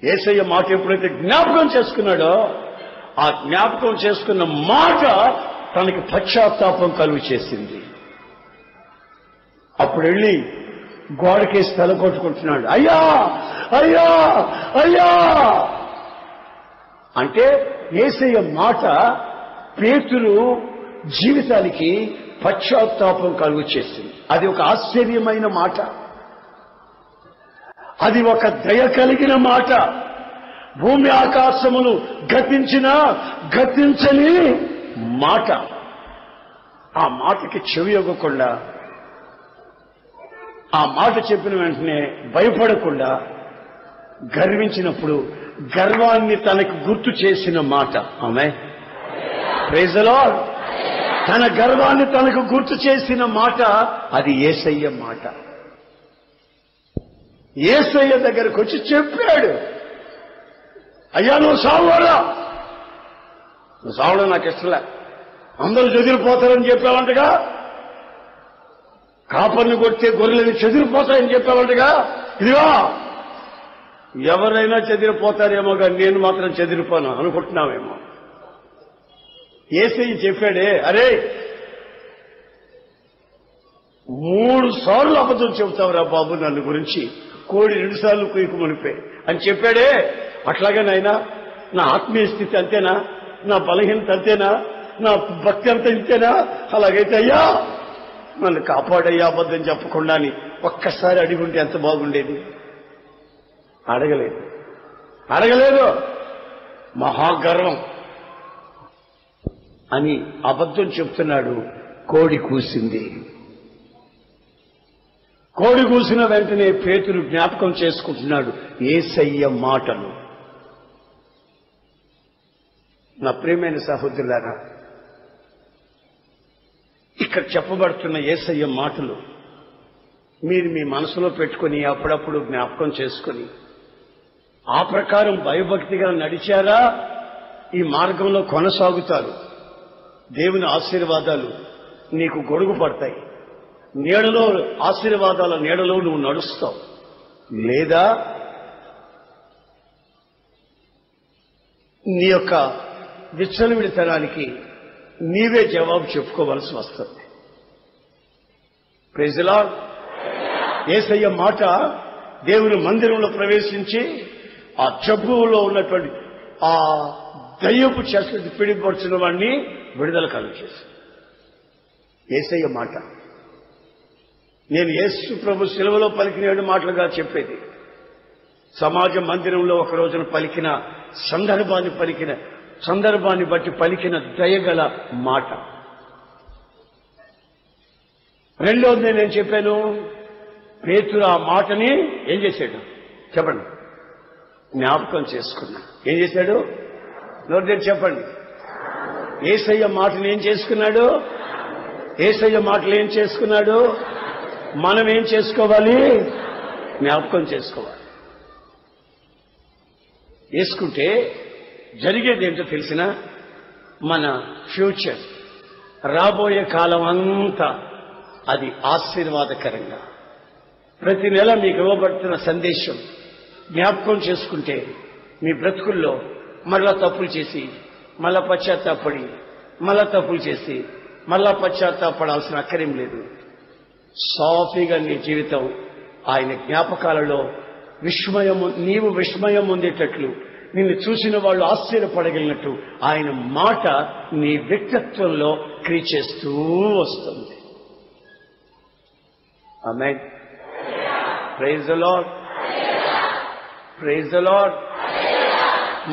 యేసయ్య మాట ఎప్పుడైతే జ్ఞాపకం చేసుకున్నాడో, ఆ జ్ఞాపకం చేసుకున్న మాట తనకి పశ్చాత్తాపం కలుగు చేసింది. అప్పుడు వెళ్ళి గోడకేసి తల కొట్టుకుంటున్నాడు, అయ్యా అయ్యా అయ్యా అంటే యేసయ్య మాట పేతురు జీవితానికి పశ్చాత్తాపం కలుగు చేసింది. అది ఒక ఆశ్చర్యమైన మాట, అది ఒక దయ కలిగిన మాట. భూమి ఆకాశములు గతించినా గతించని మాట. ఆ మాటకి చెవి ఇవ్వకుండా, ఆ మాట చెప్పిన వెంటనే భయపడకుండా, గర్వించినప్పుడు గర్వాన్ని తనకు గుర్తు చేసిన మాట. ఆమేన్. Praise the Lord. తన గర్వాన్ని తనకు గుర్తు చేసిన మాట అది యేసయ్య మాట. యేసయ్య దగ్గరకు వచ్చి చెప్పాడు, అయ్యా నువ్వు సావురా, నువ్వు సావడం నాకు ఇష్టలే, అందరూ చెదిరిపోతారని చెప్పావంటగా, కాపర్ని కొడితే గొర్రెలు చెదిరిపోతాయని చెప్పావంటగా, ఇదిగో ఎవరైనా చెదిరిపోతారేమో కానీ నేను మాత్రం చెదిరిపోను అనుకుంటున్నావేమో. యేసయ్య చెప్పాడే, అరే 3 సార్లు అబద్ధం చెబుతావురా బాబు నన్ను గురించి, కోడి 2 సార్లు కుయ్యకు మునిపే అని చెప్పాడే. అట్లాగే నాయనా నా ఆత్మీయ స్థితి అంతేనా, నా బలహీనత అంతేనా, నా భక్తి అంత ఇంతేనా? అలాగైతే అయ్యా నన్ను కాపాడయ్యా అబద్ధం చెప్పకుండా అని ఒక్కసారి అడిగుంటే ఎంత బాగుండేది. అడగలేదు. మహాగర్వం అని అబద్ధం చెప్తున్నాడు. కోడి కూసింది. కోడి కూసిన వెంటనే పేతురు జ్ఞాపకం చేసుకుంటున్నాడు యేసయ్య మాటలు. నా ప్రియమైన సహోదరులారా, ఇక్కడ చెప్పబడుతున్న యేసయ్య మాటలు మీరు మీ మనసులో పెట్టుకుని అప్పుడప్పుడు జ్ఞాపకం చేసుకుని ఆ ప్రకారం భయభక్తిగా నడిచారా ఈ మార్గంలో కొనసాగుతారు. దేవుని ఆశీర్వాదాలు నీకు గొడుగు పడతాయి. నీడలో ఆశీర్వాదాల నీడలో నువ్వు నడుస్తావు. లేదా నీ యొక్క విచ్చలవిడితనానికి నీవే జవాబు చెప్పుకోవలసి వస్తుంది. Praise the lord. యేసయ్య మాట దేవుని మందిరంలో ప్రవేశించి ఆ జబ్బులో ఉన్నటువంటి ఆ దయ్యపు చేసి పిడిపడుచున్న వాడిని విడుదల కలుగజేసి యేసయ్య మాట. నేను యేసు ప్రభు శిలువలో పలికిన 7 మాటలుగా చెప్పేది. సమాజ మందిరంలో ఒక రోజున పలికిన సందర్భాన్ని బట్టి పలికిన దయగల మాట. రెండోది నేను చెప్పాను, పేతురు ఆ మాటని ఏం చేశాడు చెప్పండి, జ్ఞాపకం చేసుకున్నా. ఏం చేశాడు? నోరు చెప్పండి. యేసయ్య మాటలు ఏం చేసుకున్నాడు? యేసయ్య మాటలు ఏం చేసుకున్నాడు? మనం ఏం చేసుకోవాలి? జ్ఞాపకం చేసుకోవాలి. వేసుకుంటే జరిగేది ఏంటో తెలిసిన మన ఫ్యూచర్ రాబోయే కాలం అంతా అది ఆశీర్వాదకరంగా ప్రతి నెల మీకు ఇవ్వబడుతున్న సందేశం జ్ఞాపకం చేసుకుంటే మీ బ్రతుకుల్లో మళ్ళా తప్పులు చేసి మళ్ళా పశ్చాత్తాపడి మళ్ళా తప్పులు చేసి మళ్ళా పశ్చాత్తాపడాల్సిన అక్కరేం లేదు. సాఫీగా నీ జీవితం ఆయన జ్ఞాపకాలలో నీవు విస్మయం పొందేటట్లు, నిన్ను చూసిన వాళ్ళు ఆశ్చర్యపడగలిగినట్టు ఆయన మాట నీ వ్యక్తిత్వంలో క్రియ చేస్తూ వస్తుంది. Amen. Praise the Lord. Praise the Lord.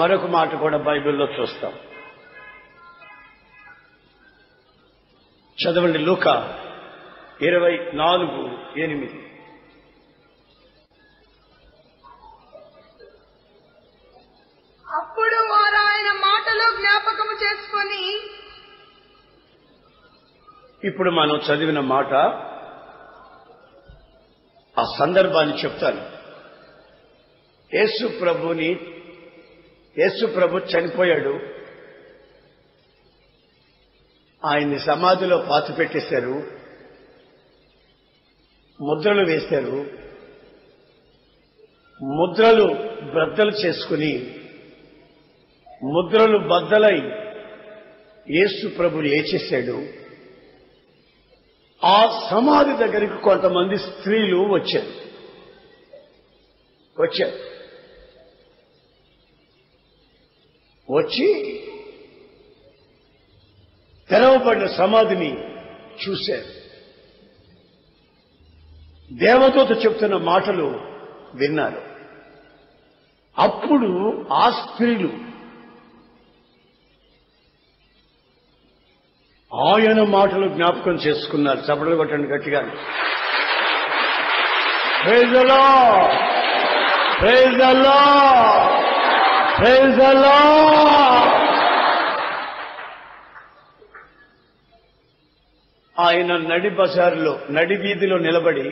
మరొక మాట కూడా బైబిల్లో చూస్తాం. చదవండి లూకా 24:8. అప్పుడు వారు ఆయన మాటలో జ్ఞాపకము చేసుకొని. ఇప్పుడు మనం చదివిన మాట ఆ సందర్భాన్ని చెప్తాను. యేసు ప్రభు చనిపోయాడు. ఆయన్ని సమాధిలో పాతిపెట్టేశారు. ముద్రలు వేశారు. ముద్రలు బద్దలు చేసుకుని ముద్రలు బద్దలై యేసు ప్రభు లేచేశాడు. ఆ సమాధి దగ్గరికి కొంతమంది స్త్రీలు వచ్చారు. వచ్చి తెరవబడిన సమాధిని చూశారు. దేవదూత చెప్తున్న మాటలు విన్నారు. అప్పుడు ఆ స్త్రీలు ఆయన మాటలు జ్ఞాపకం చేసుకున్నారు. చప్పట్లు కొట్టండి గట్టిగా. Praise the Lord. Praise the Lord. Praise the Lord. ఆయన నడి బజారులో నడి వీధిలో నిలబడి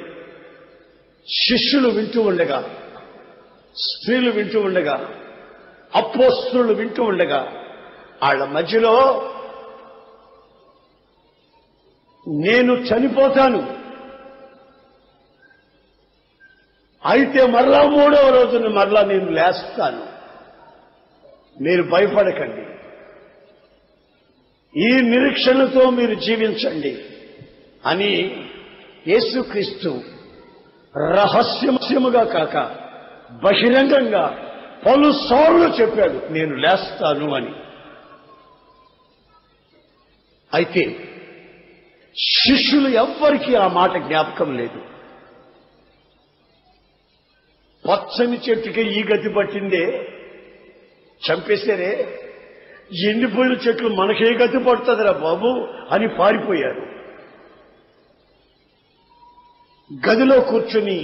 శిష్యులు వింటూ ఉండగా, స్త్రీలు వింటూ ఉండగా, అపోస్తలులు వింటూ ఉండగా వాళ్ళ మధ్యలో నేను చనిపోతాను, అయితే మరలా 3వ రోజున మరలా నేను లేస్తాను, మీరు భయపడకండి, ఈ నిరీక్షణతో మీరు జీవించండి అని యేసుక్రీస్తు రహస్యముగా కాక బహిరంగంగా పలుసార్లు చెప్పాడు, నేను లేస్తాను అని. అయితే శిష్యులు ఎవ్వరికీ ఆ మాట జ్ఞాపకం లేదు. పచ్చని చెట్టుకి ఈ గతి పట్టిందే, చంపేశారే, ఎండిపోయిన చెట్లు మనకే గతి పడుతుందిరా బాబు అని పారిపోయారు. గదిలో కూర్చుని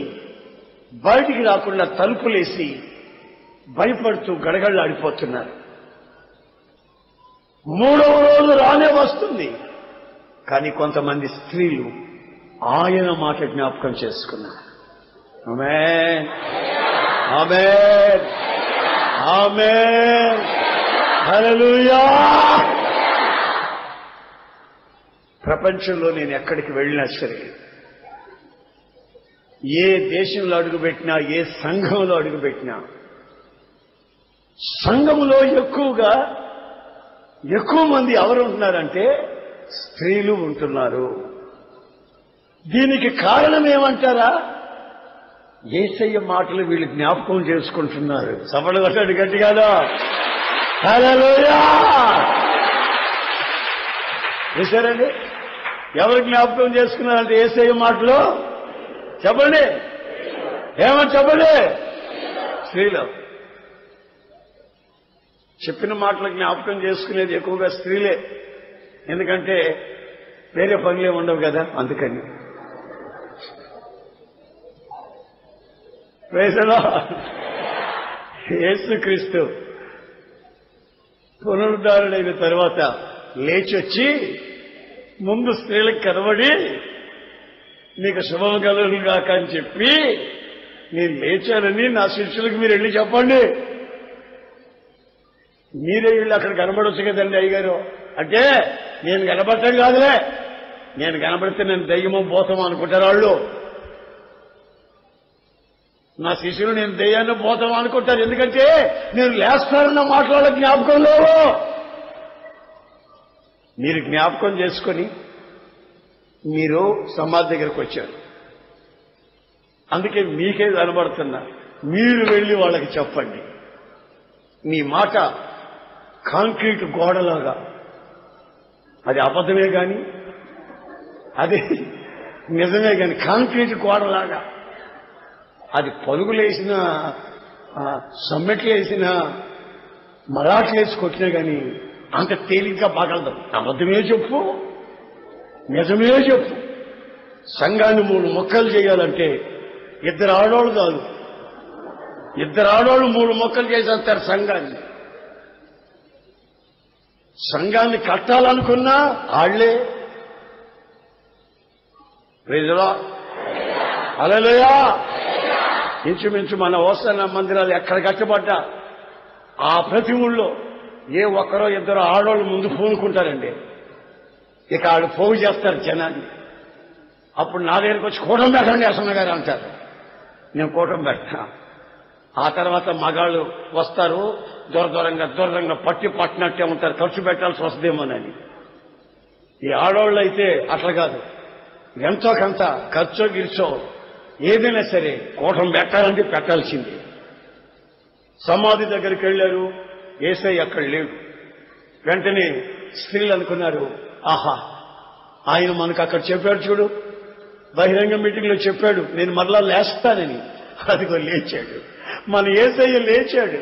బయటికి రాకుండా తలుపులేసి భయపడుతూ గడగడలాడిపోతున్నారు. 3వ రోజు రానే వస్తుంది, కానీ కొంతమంది స్త్రీలు ఆయన మాట జ్ఞాపకం చేసుకున్నారు. ఆమేన్, ఆమేన్, ఆమేన్, హల్లెలూయా. ప్రపంచంలో నేను ఎక్కడికి వెళ్ళినా సరే, ఏ దేశంలో అడుగుపెట్టినా, ఏ సంఘంలో అడుగుపెట్టినా, సంఘములో ఎక్కువ మంది ఎవరు ఉంటున్నారంటే స్త్రీలు ఉంటున్నారు. దీనికి కారణం ఏమంటారా? యేసయ్య మాటలు వీళ్ళు జ్ఞాపకం చేసుకుంటున్నారు. సభలు కొట్టాడు గట్టిగాదా? హల్లెలూయా. చూశారండి, ఎవరు జ్ఞాపకం చేసుకున్నారంటే యేసయ్య మాటలు? చెప్పండి, ఏమని చెప్పండి? స్త్రీలు. చెప్పిన మాటలు జ్ఞాపకం చేసుకునేది ఎక్కువగా స్త్రీలే, ఎందుకంటే వేరే పనులే ఉండవు కదా, అందుకని. యేసుక్రీస్తు పునరుద్ధరణైన తర్వాత లేచొచ్చి ముందు స్త్రీలకు కనబడి నీకు శుభం కలుగుగాక అని చెప్పి, నేను లేచానని నా శిష్యులకు మీరు వెళ్ళి చెప్పండి. మీరే వీళ్ళు అక్కడ కనబడొచ్చు కదండి అయ్యగారు అంటే, నేను కనబడటం కాదులే, నేను కనబడితే నేను దయ్యమో పోతామో అనుకుంటారు వాళ్ళు. నా శిష్యులు నేను దయ్యాన్ని పోతామో అనుకుంటారు, ఎందుకంటే నేను లేస్తానన్న మాట్లాడ జ్ఞాపకం లేవు. మీరు జ్ఞాపకం చేసుకొని మీరు సమాధి దగ్గరకు వచ్చారు, అందుకే మీకే కనబడుతున్నా. మీరు వెళ్ళి వాళ్ళకి చెప్పండి. మీ మాట కాంక్రీట్ గోడలాగా, అది అబద్ధమే కానీ అది నిజమే కానీ, కాంక్రీట్ గోడలాగా అది పరుగులేసిన, సమ్మెట్లేసిన, మరాట్లేసి కొట్టినా కానీ అంత తేలిగ్గా పగలదు. అబద్ధమే చెప్పు, నిజమే చెప్పు. సంఘాన్ని 3 ముక్కలు చేయాలంటే 2 ఆడవాళ్ళు కాదు, 2 ఆడవాళ్ళు 3 ముక్కలు చేసేస్తారు సంఘాన్ని. సంఘాన్ని కట్టాలనుకున్నా ఆళ్లే. హల్లెలూయా. ఇంచుమించు మన హోసన్న మందిరాలు ఎక్కడ కట్టబడ్డా ఆ ప్రతి ఊళ్ళో ఏ ఒక్కరో 2 ఆడవాళ్ళు ముందు పూనుకుంటారండి. ఇక ఆడు పోగు చేస్తారు జనాన్ని. అప్పుడు నా దగ్గరికి వచ్చి కూటం పెట్టండి అసన్న గారు అంటారు. నేను కూటం పెట్టా. ఆ తర్వాత మగాళ్ళు వస్తారు, దూరంగా పట్టినట్టే ఉంటారు, ఖర్చు పెట్టాల్సి వస్తుందేమోనని. ఈ ఆడవాళ్ళు అయితే అట్లా కాదు, ఎంతో కొంత ఖర్చో గిర్చో ఏదైనా సరే కూటం పెట్టాలంటే పెట్టాల్సిందే. సమాధి దగ్గరికి వెళ్ళారు, యేసయ్య అక్కడ లేడు. వెంటనే స్త్రీలు అనుకున్నారు, ఆహా, ఆయన మనకు అక్కడ చెప్పాడు చూడు, బహిరంగ మీటింగ్ లో చెప్పాడు నేను మరలా లేస్తానని. అదిగో లేచాడు, మన యేసయ్య లేచాడు.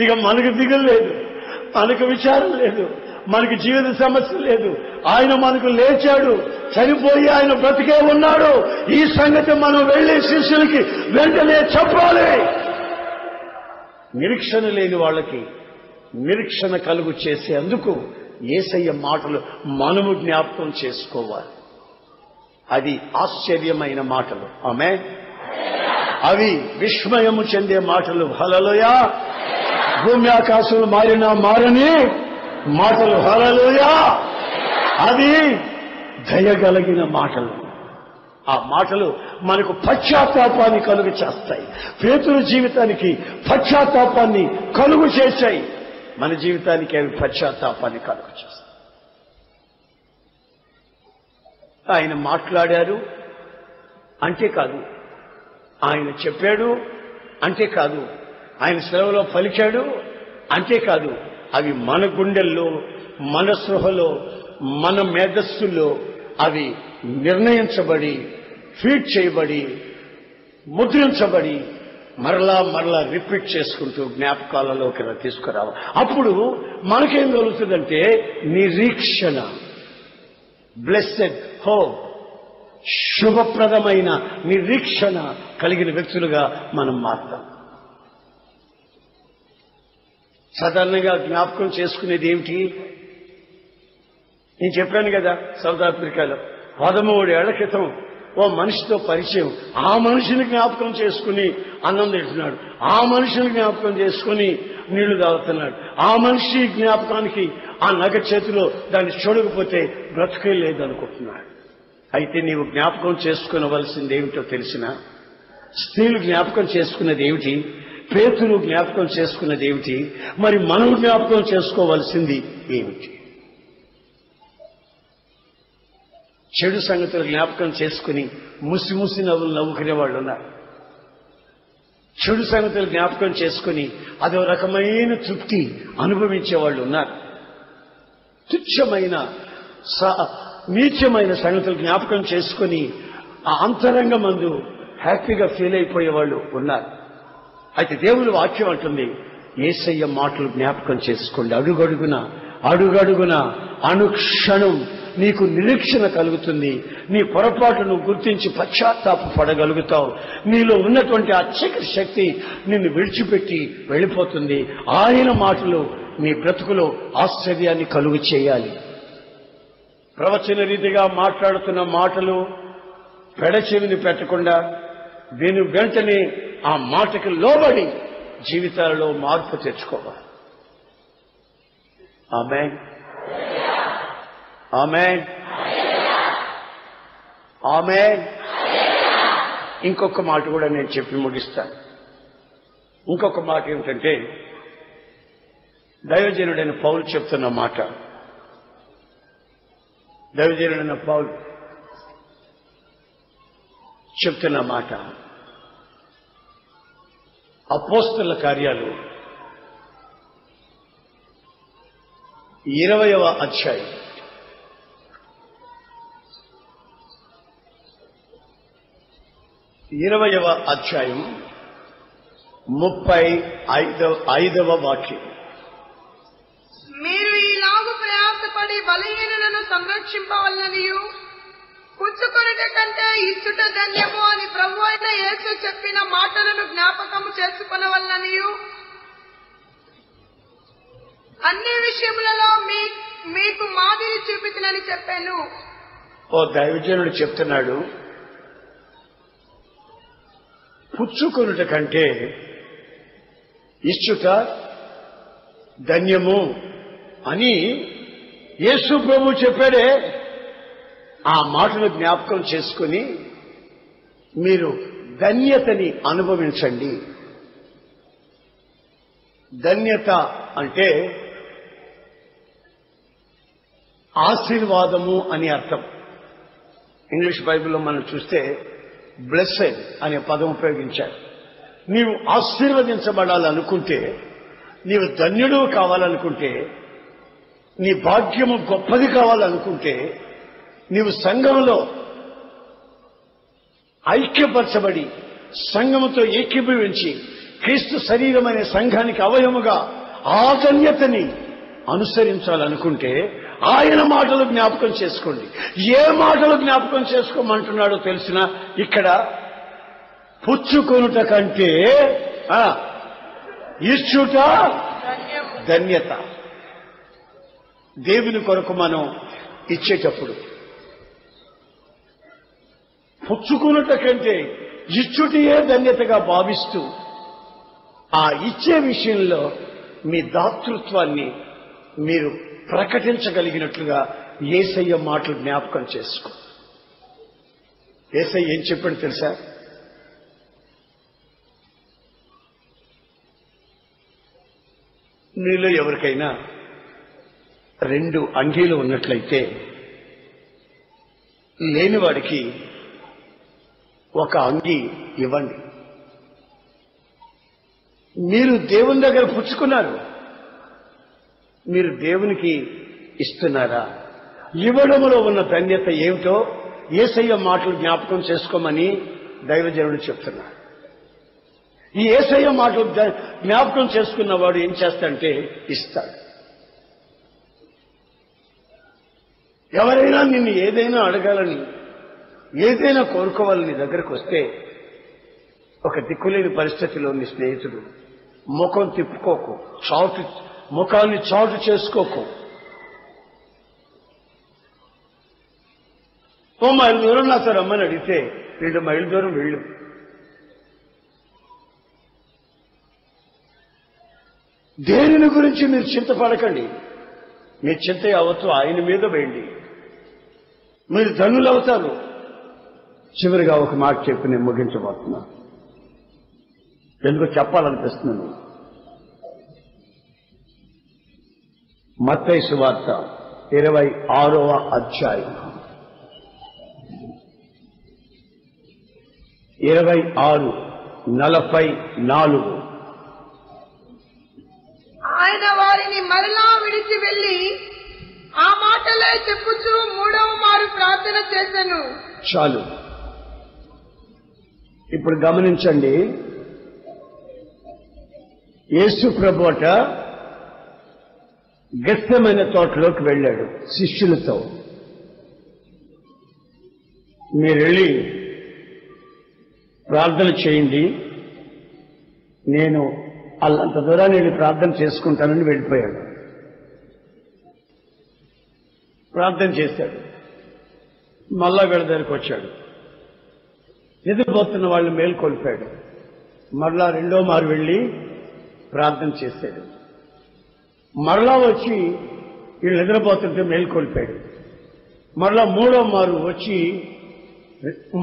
ఇక మనకు దిగులు లేదు, మనకు విచారం లేదు, మనకి జీవిత సమస్య లేదు. ఆయన మనకు లేచాడు, చనిపోయి ఆయన బ్రతికే ఉన్నాడు. ఈ సంగతి మనం వెళ్లి శిష్యులకి వెంటనే చెప్పాలి. నిరీక్షణ లేని వాళ్ళకి నిరీక్షణ కలుగు చేసేందుకు యేసయ్య మాటలు మనము జ్ఞాపకం చేసుకోవాలి. అది ఆశ్చర్యమైన మాటలు. ఆమేన్. అవి విస్మయము చెందే మాటలు. హల్లెలూయా. భూమి ఆకాశాలు మారినా మారని మాటలు. హల్లెలూయా. అది దయగలిగిన మాటలు. ఆ మాటలు మనకు పశ్చాత్తాపాన్ని కలుగు చేస్తాయి. పేతురు జీవితానికి పశ్చాత్తాపాన్ని కలుగు చేశాయి. మన జీవితానికి అవి పశ్చాత్తాపాన్ని కలుగు చేస్తాయి. ఆయన మాట్లాడారు అంతేకాదు, ఆయన చెప్పాడు అంతేకాదు, ఆయన సెలవులో పలికాడు అంతేకాదు, అవి మన గుండెల్లో, మన స్పృహలో, మన మేధస్సులో అవి నిర్ణయించబడి, ఫీడ్ చేయబడి, ముద్రించబడి, మరలా రిపీట్ చేసుకుంటూ జ్ఞాపకాలలోకి తీసుకురావాలి. అప్పుడు మనకేం కలుగుతుందంటే నిరీక్షణ, బ్లెస్సెడ్ హోప్, శుభప్రదమైన నిరీక్షణ కలిగిన వ్యక్తులుగా మనం మారుతాం. సాధారణంగా జ్ఞాపకం చేసుకునేది ఏమిటి? నేను చెప్పాను కదా, సౌత్ ఆఫ్రికాలో 13 ఏళ్ల క్రితం ఓ మనిషితో పరిచయం. ఆ మనిషిని జ్ఞాపకం చేసుకుని అన్నం తింటున్నాడు, ఆ మనిషిని జ్ఞాపకం చేసుకుని నీళ్లు తాగుతున్నాడు. ఆ మనిషి జ్ఞాపకానికి ఆ నగ చేతిలో దాన్ని చూడకపోతే బ్రతుకే లేదనుకుంటున్నాడు. అయితే నీవు జ్ఞాపకం చేసుకునవలసింది ఏమిటో తెలిసిన? స్త్రీలు జ్ఞాపకం చేసుకున్నది ఏమిటి? పేతురు జ్ఞాపకం చేసుకున్నది ఏమిటి? మరి మనం జ్ఞాపకం చేసుకోవలసింది ఏమిటి? చెడు సంగతులు జ్ఞాపకం చేసుకుని ముసి నవ్వులు నవ్వుకునే వాళ్ళు ఉన్నారు. చెడు సంగతులు జ్ఞాపకం చేసుకుని అదో రకమైన తృప్తి అనుభవించే వాళ్ళు ఉన్నారు. తుచ్చమైన నీచమైన సంగతులు జ్ఞాపకం చేసుకుని ఆ అంతరంగమందు హ్యాపీగా ఫీల్ అయిపోయే వాళ్ళు ఉన్నారు. అయితే దేవుని వాక్యం అంటుంది, యేసయ్య మాటలు జ్ఞాపకం చేసుకోండి. అడుగడుగున అనుక్షణం నీకు నిరీక్షణ కలుగుతుంది. నీ పొరపాటును గుర్తించి పశ్చాత్తాపడగలుగుతావు. నీలో ఉన్నటువంటి ఆ చీకటి శక్తి నిన్ను విడిచిపెట్టి వెళ్ళిపోతుంది. ఆయన మాటలు నీ బ్రతుకులో ఆశ్చర్యాన్ని కలుగు చేయాలి. ప్రవచన రీతిగా మాట్లాడుతున్న మాటలు పెడచెవిని పెట్టకుండా దీని వెంటనే ఆ మాటకి లోబడి జీవితాలలో మార్పు తెచ్చుకోవాలి. ఆమేన్, ఆమేన్, ఆమేన్. ఇంకొక మాట కూడా నేను చెప్పి ముగిస్తాను. ఇంకొక మాట ఏమిటంటే, దైవజనుడైన పౌలు చెప్తున్న మాట. దైవజనుడైన పౌలు చెప్తున్న మాట అపోస్తలుల కార్యాలు 20వ అధ్యాయం 35వ వాక్యం. మీరు ఈలాగు ప్రయాసపడి బలహీనులను సంరక్షింపవలననియు పుచ్చుకొనుట కంటే ఇచ్చుట ధన్యము అని ప్రభువు అయిన యేసు చెప్పిన మాటలను జ్ఞాపకము చేసుకొనవలననియు అన్ని విషయములలో మీకు మాదిరి చూపితునని చెప్పాను. ఓ దైవజనుడు చెప్తున్నాడు, పుచ్చుకొనుట కంటే ఇచ్చుట ధన్యము అని యేసు ప్రభు చెప్పాడే. ఆ మాటను జ్ఞాపకం చేసుకుని మీరు ధన్యతని అనుభవించండి. ధన్యత అంటే ఆశీర్వాదము అని అర్థం. ఇంగ్లీష్ బైబిల్లో మనం చూస్తే బ్లెస్సెడ్ అనే పదం ఉపయోగించారు. నీవు ఆశీర్వదించబడాలనుకుంటే, నీవు ధన్యుడు కావాలనుకుంటే, నీ భాగ్యము గొప్పది కావాలనుకుంటే, నీవు సంఘంలో ఐక్యపరచబడి సంఘముతో ఏకీభవించి క్రీస్తు శరీరం అనే సంఘానికి అవయముగా ఆ ధన్యతని అనుసరించాలనుకుంటే ఆయన మాటలు జ్ఞాపకం చేసుకోండి. ఏ మాటలు జ్ఞాపకం చేసుకోమంటున్నాడో తెలిసిన? ఇక్కడ పుచ్చుకొనుట కంటే ఇచ్చుట ధన్యత. దేవుని కొరకు మనం ఇచ్చేటప్పుడు పుచ్చుకొనుట కంటే ఇచ్చుటయే ధన్యతగా భావిస్తూ ఆ ఇచ్చే విషయంలో మీ దాతృత్వాన్ని మీరు ప్రకటించగలిగినట్లుగా యేసయ్య మాటలు జ్ఞాపకం చేసుకో. యేసయ్య ఏం చెప్పాడు తెలుసా? మీలో ఎవరికైనా 2 అంగీలు ఉన్నట్లయితే లేనివాడికి 1 అంగీ ఇవ్వండి. మీరు దేవుని దగ్గర పుచ్చుకున్నారు, మీరు దేవునికి ఇస్తున్నారా? ఇవ్వడంలో ఉన్న ధన్యత ఏమిటో యేసయ్య మాటలు జ్ఞాపకం చేసుకోమని దైవజనుడు చెప్తున్నారు. ఈ యేసయ్య మాటలు జ్ఞాపకం చేసుకున్నవాడు ఏం చేస్తాడంటే ఇస్తాడు. ఎవరైనా నిన్ను ఏదైనా అడగాలని, ఏదైనా కోరుకోవాలని దగ్గరకు వస్తే ఒక దిక్కులేని పరిస్థితిలో నీ స్నేహితుడు ముఖం తిప్పుకోకు, ముఖాన్ని చాటు చేసుకోకు. 1 మైలు దూరం నాతో రమ్మని అడిగితే 2 మైళ్ళ దూరం వెళ్ళు. దేనిని గురించి మీరు చింతపడకండి, మీ చింత యావత్తు ఆయన మీద వేయండి, మీరు ధనులవుతారు. చివరిగా ఒక మాట చెప్పి నేను ముగించబోతున్నా, ఎందుకో చెప్పాలనిపిస్తున్నాను. మత్తయి సువార్త 26వ అధ్యాయం 26:44. ఆయన వారిని మరలా విడిచి వెళ్లి ఆ మాటలే చెప్పుచూ 3వ మారు ప్రార్థన చేశాను. చాలు. ఇప్పుడు గమనించండి, యేసు ప్రభువట గెత్సెమనే తోటలోకి వెళ్ళాడు శిష్యులతో. మీరు వెళ్ళి ప్రార్థన చేయండి, నేను అంత దూరాన్ని వెళ్ళి ప్రార్థన చేసుకుంటానని వెళ్ళిపోయాడు. ప్రార్థన చేశాడు, మళ్ళా వీళ్ళ దగ్గరికి వచ్చాడు. నిద్రపోతున్న వాళ్ళు మేల్కొల్పాడు. మరలా 2వ మారు వెళ్ళి ప్రార్థన చేశాడు. మరలా వచ్చి వీళ్ళు నిద్రపోతుంటే మేల్కొల్పాడు. మరలా 3వ మారు వచ్చి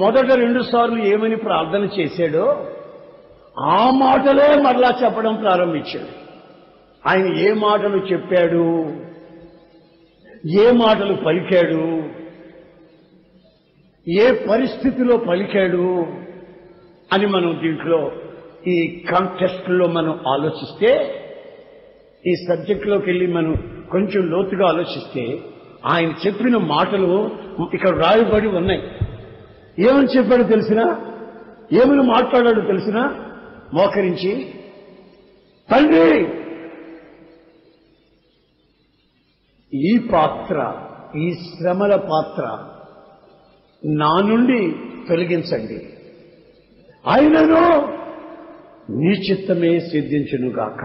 మొదట 2 సార్లు ఏమని ప్రార్థన చేశాడో ఆ మాటలే మరలా చెప్పడం ప్రారంభించాడు. ఆయన ఏ మాటలు చెప్పాడు, ఏ మాటలు పలికాడు, ఏ పరిస్థితిలో పలికాడు అని మనం దీంట్లో ఈ కాంటెక్స్ట్ లో మనం ఆలోచిస్తే, ఈ సబ్జెక్టులోకి వెళ్ళి మనం కొంచెం లోతుగా ఆలోచిస్తే ఆయన చెప్పిన మాటలు ఇక్కడ రాయబడి ఉన్నాయి. ఏమని చెప్పాడో తెలిసినా, ఏమని మాట్లాడాడో తెలిసినా, మోకరించి తండ్రి ఈ పాత్ర, ఈ శ్రమల పాత్ర నా నుండి తొలగించండి, ఆయనను నీ చిత్తమే సిద్ధించునుగాక.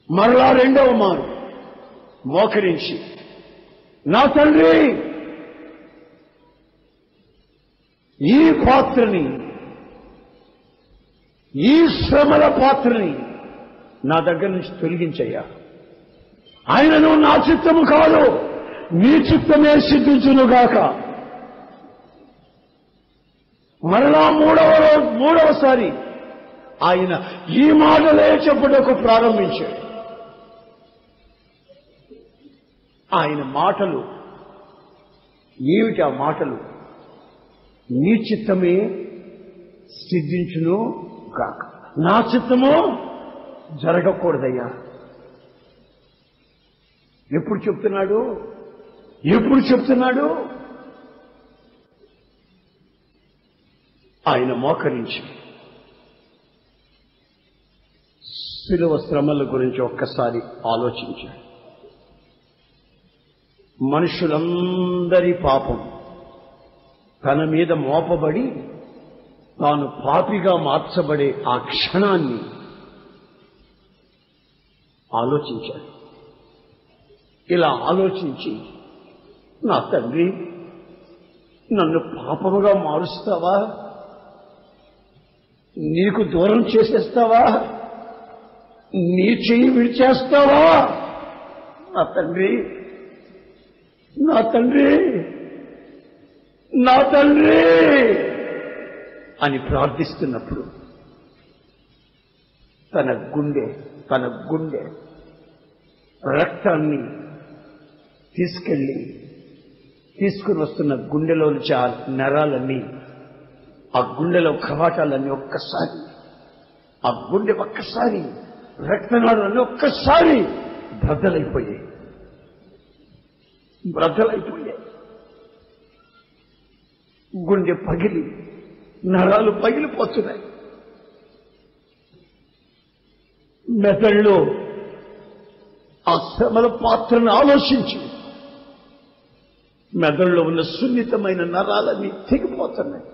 మరలా 2వ మారు మోకరించి నా తండ్రి ఈ పాత్రని, ఈ శ్రమల పాత్రని నా దగ్గర నుంచి తొలగించయ్యా, ఆయనను నా చిత్తము కాదు నీ చిత్తమే సిద్ధించునుగాక. మరలా మూడవసారి ఆయన ఈ మాటలే చెప్పుటకు ప్రారంభించాడు. ఆయన మాటలు ఏమిటి? ఆ మాటలు నీ చిత్తమే సిద్ధించును గాక, నా చిత్తము జరగకూడదయ్యా. ఎప్పుడు చెప్తున్నాడు? ఆయన మోకరించి శిలువ శ్రమల గురించి ఒక్కసారి ఆలోచించాడు. మనుషులందరి పాపం తన మీద మోపబడి తాను పాపిగా మార్చబడే ఆ క్షణాన్ని ఆలోచించాడు. ఇలా ఆలోచించి, నా తండ్రి నన్ను పాపముగా మారుస్తావా, నీకు దూరం చేసేస్తావా, నీ చెయ్యి విడిచేస్తావా, నా తండ్రి నా తండ్రి అని ప్రార్థిస్తున్నప్పుడు తన గుండె రక్తాన్ని తీసుకుని వస్తున్న గుండెలోంచి ఆ నరాలన్నీ, ఆ గుండెలో కవాటాలన్నీ ఒక్కసారి, ఆ గుండె ఒక్కసారి, రక్తనాళాలన్నీ ఒక్కసారి బ్రద్దలైపోయాయి. గుండె పగిలి నరాలు పగిలిపోతున్నాయి. మెదడులో ఆ శ్రమల పాత్రను ఆలోచించి మెదడులో ఉన్న సున్నితమైన నరాలన్నీ తెగిపోతున్నాయి.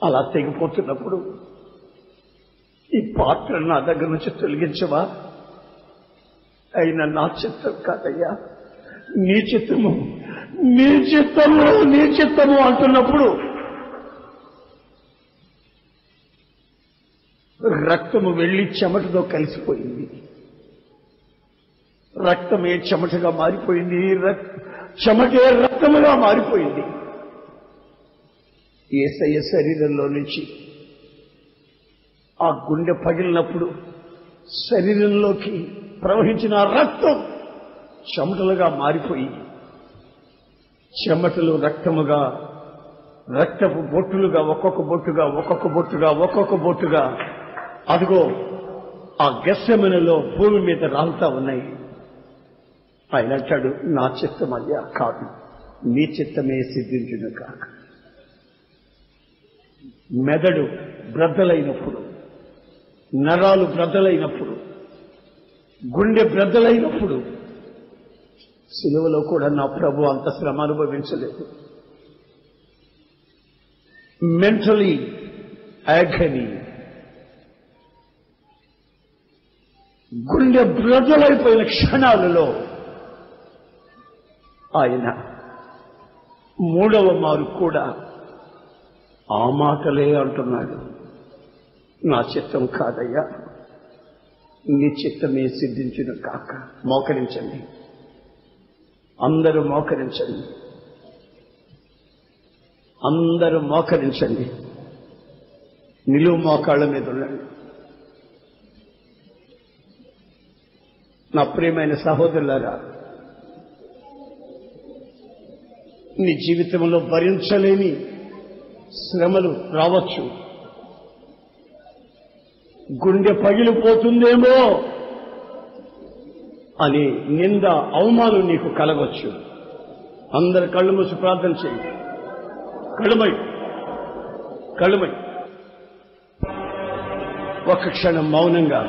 అలా తెగిపోతున్నప్పుడు ఈ పాత్రను నా దగ్గర నుంచి తొలగించవా? అయినా నా చిత్తం కాదయ్యా, నీ చిత్తము అంటున్నప్పుడు రక్తము వెళ్లి చెమటతో కలిసిపోయింది. రక్తమే చెమటగా మారిపోయింది, చెమటే రక్తముగా మారిపోయింది. యేసయ్య శరీరంలో నుంచి ఆ గుండె పగిలినప్పుడు శరీరంలోకి ప్రవహించిన రక్తం చెమటలుగా మారిపోయి, చెమటలు రక్తముగా, రక్తపు బొట్టులుగా, ఒక్కొక్క బొట్టుగా అదిగో ఆ గెస్సెమనెలో భూమి మీద రాలుతా ఉన్నాయి. ఆయన అంటాడు, నా చిత్తమయ్యా కాదు, నీ చిత్తమే సిద్ధించును కాక. మెదడు బ్రద్దలైనప్పుడు, నరాలు బ్రద్దలైనప్పుడు, గుండె బ్రద్దలైనప్పుడు సిలువలో కూడా నా ప్రభు అంత శ్రమ అనుభవించలేదు. మెంటలీ యాగనీ, గుండె బ్రద్దలైపోయిన క్షణాలలో ఆయన మూడవ మారు కూడా ఆ మాటలే అంటున్నాడు, నా చిత్తం కాదయ్యా, నీ చిత్తమే సిద్ధించును కాక. మోకరించండి, అందరూ మోకరించండి. నిలువు మోకాళ్ళ మీద ఉండండి. నా ప్రియమైన సహోదరులారా, నీ జీవితంలో భరించలేని శ్రమలు రావచ్చు. గుండె పగిలిపోతుందేమో అని నింద, అవమానం నీకు కలగవచ్చు. అందరు కళ్ళు మూసి ప్రార్థన చేయండి. కళ్ళుమై ఒక క్షణం మౌనంగా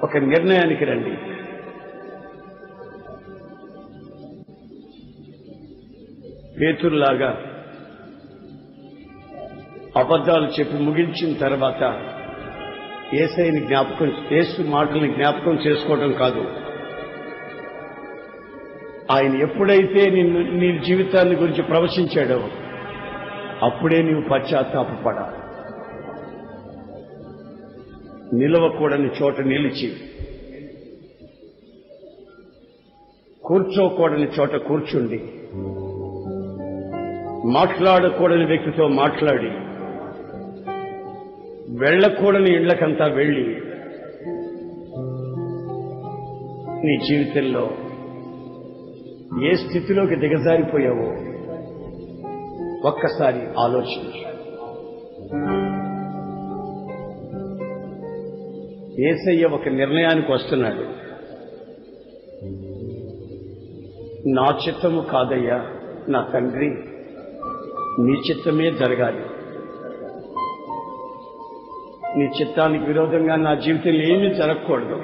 ఒక నిర్ణయానికి రండి. పేతురులాగా అబద్ధాలు చెప్పి ముగించిన తర్వాత యేసు మాటల్ని జ్ఞాపకం చేసుకోవడం కాదు, ఆయన ఎప్పుడైతే నీ జీవితాన్ని గురించి ప్రవచించాడో అప్పుడే నీవు పశ్చాత్తాపపడాలి. నిలవకూడని చోట నిలిచి, కూర్చోకూడని చోట కూర్చుండి, మాట్లాడకూడని వ్యక్తితో మాట్లాడి, వెళ్లకూడని ఇళ్లకంతా వెళ్లి నీ జీవితంలో ఏ స్థితిలోకి దిగజారిపోయావో ఒక్కసారి ఆలోచించు. యేసయ్య ఒక నిర్ణయానికి వస్తున్నాడు. నా చిత్తము కాదయ్యా నా తండ్రి, నీ చిత్తమే జరగాలి. నీ చిత్తానికి విరోధంగా నా జీవితంలో ఏమీ జరగకూడదు.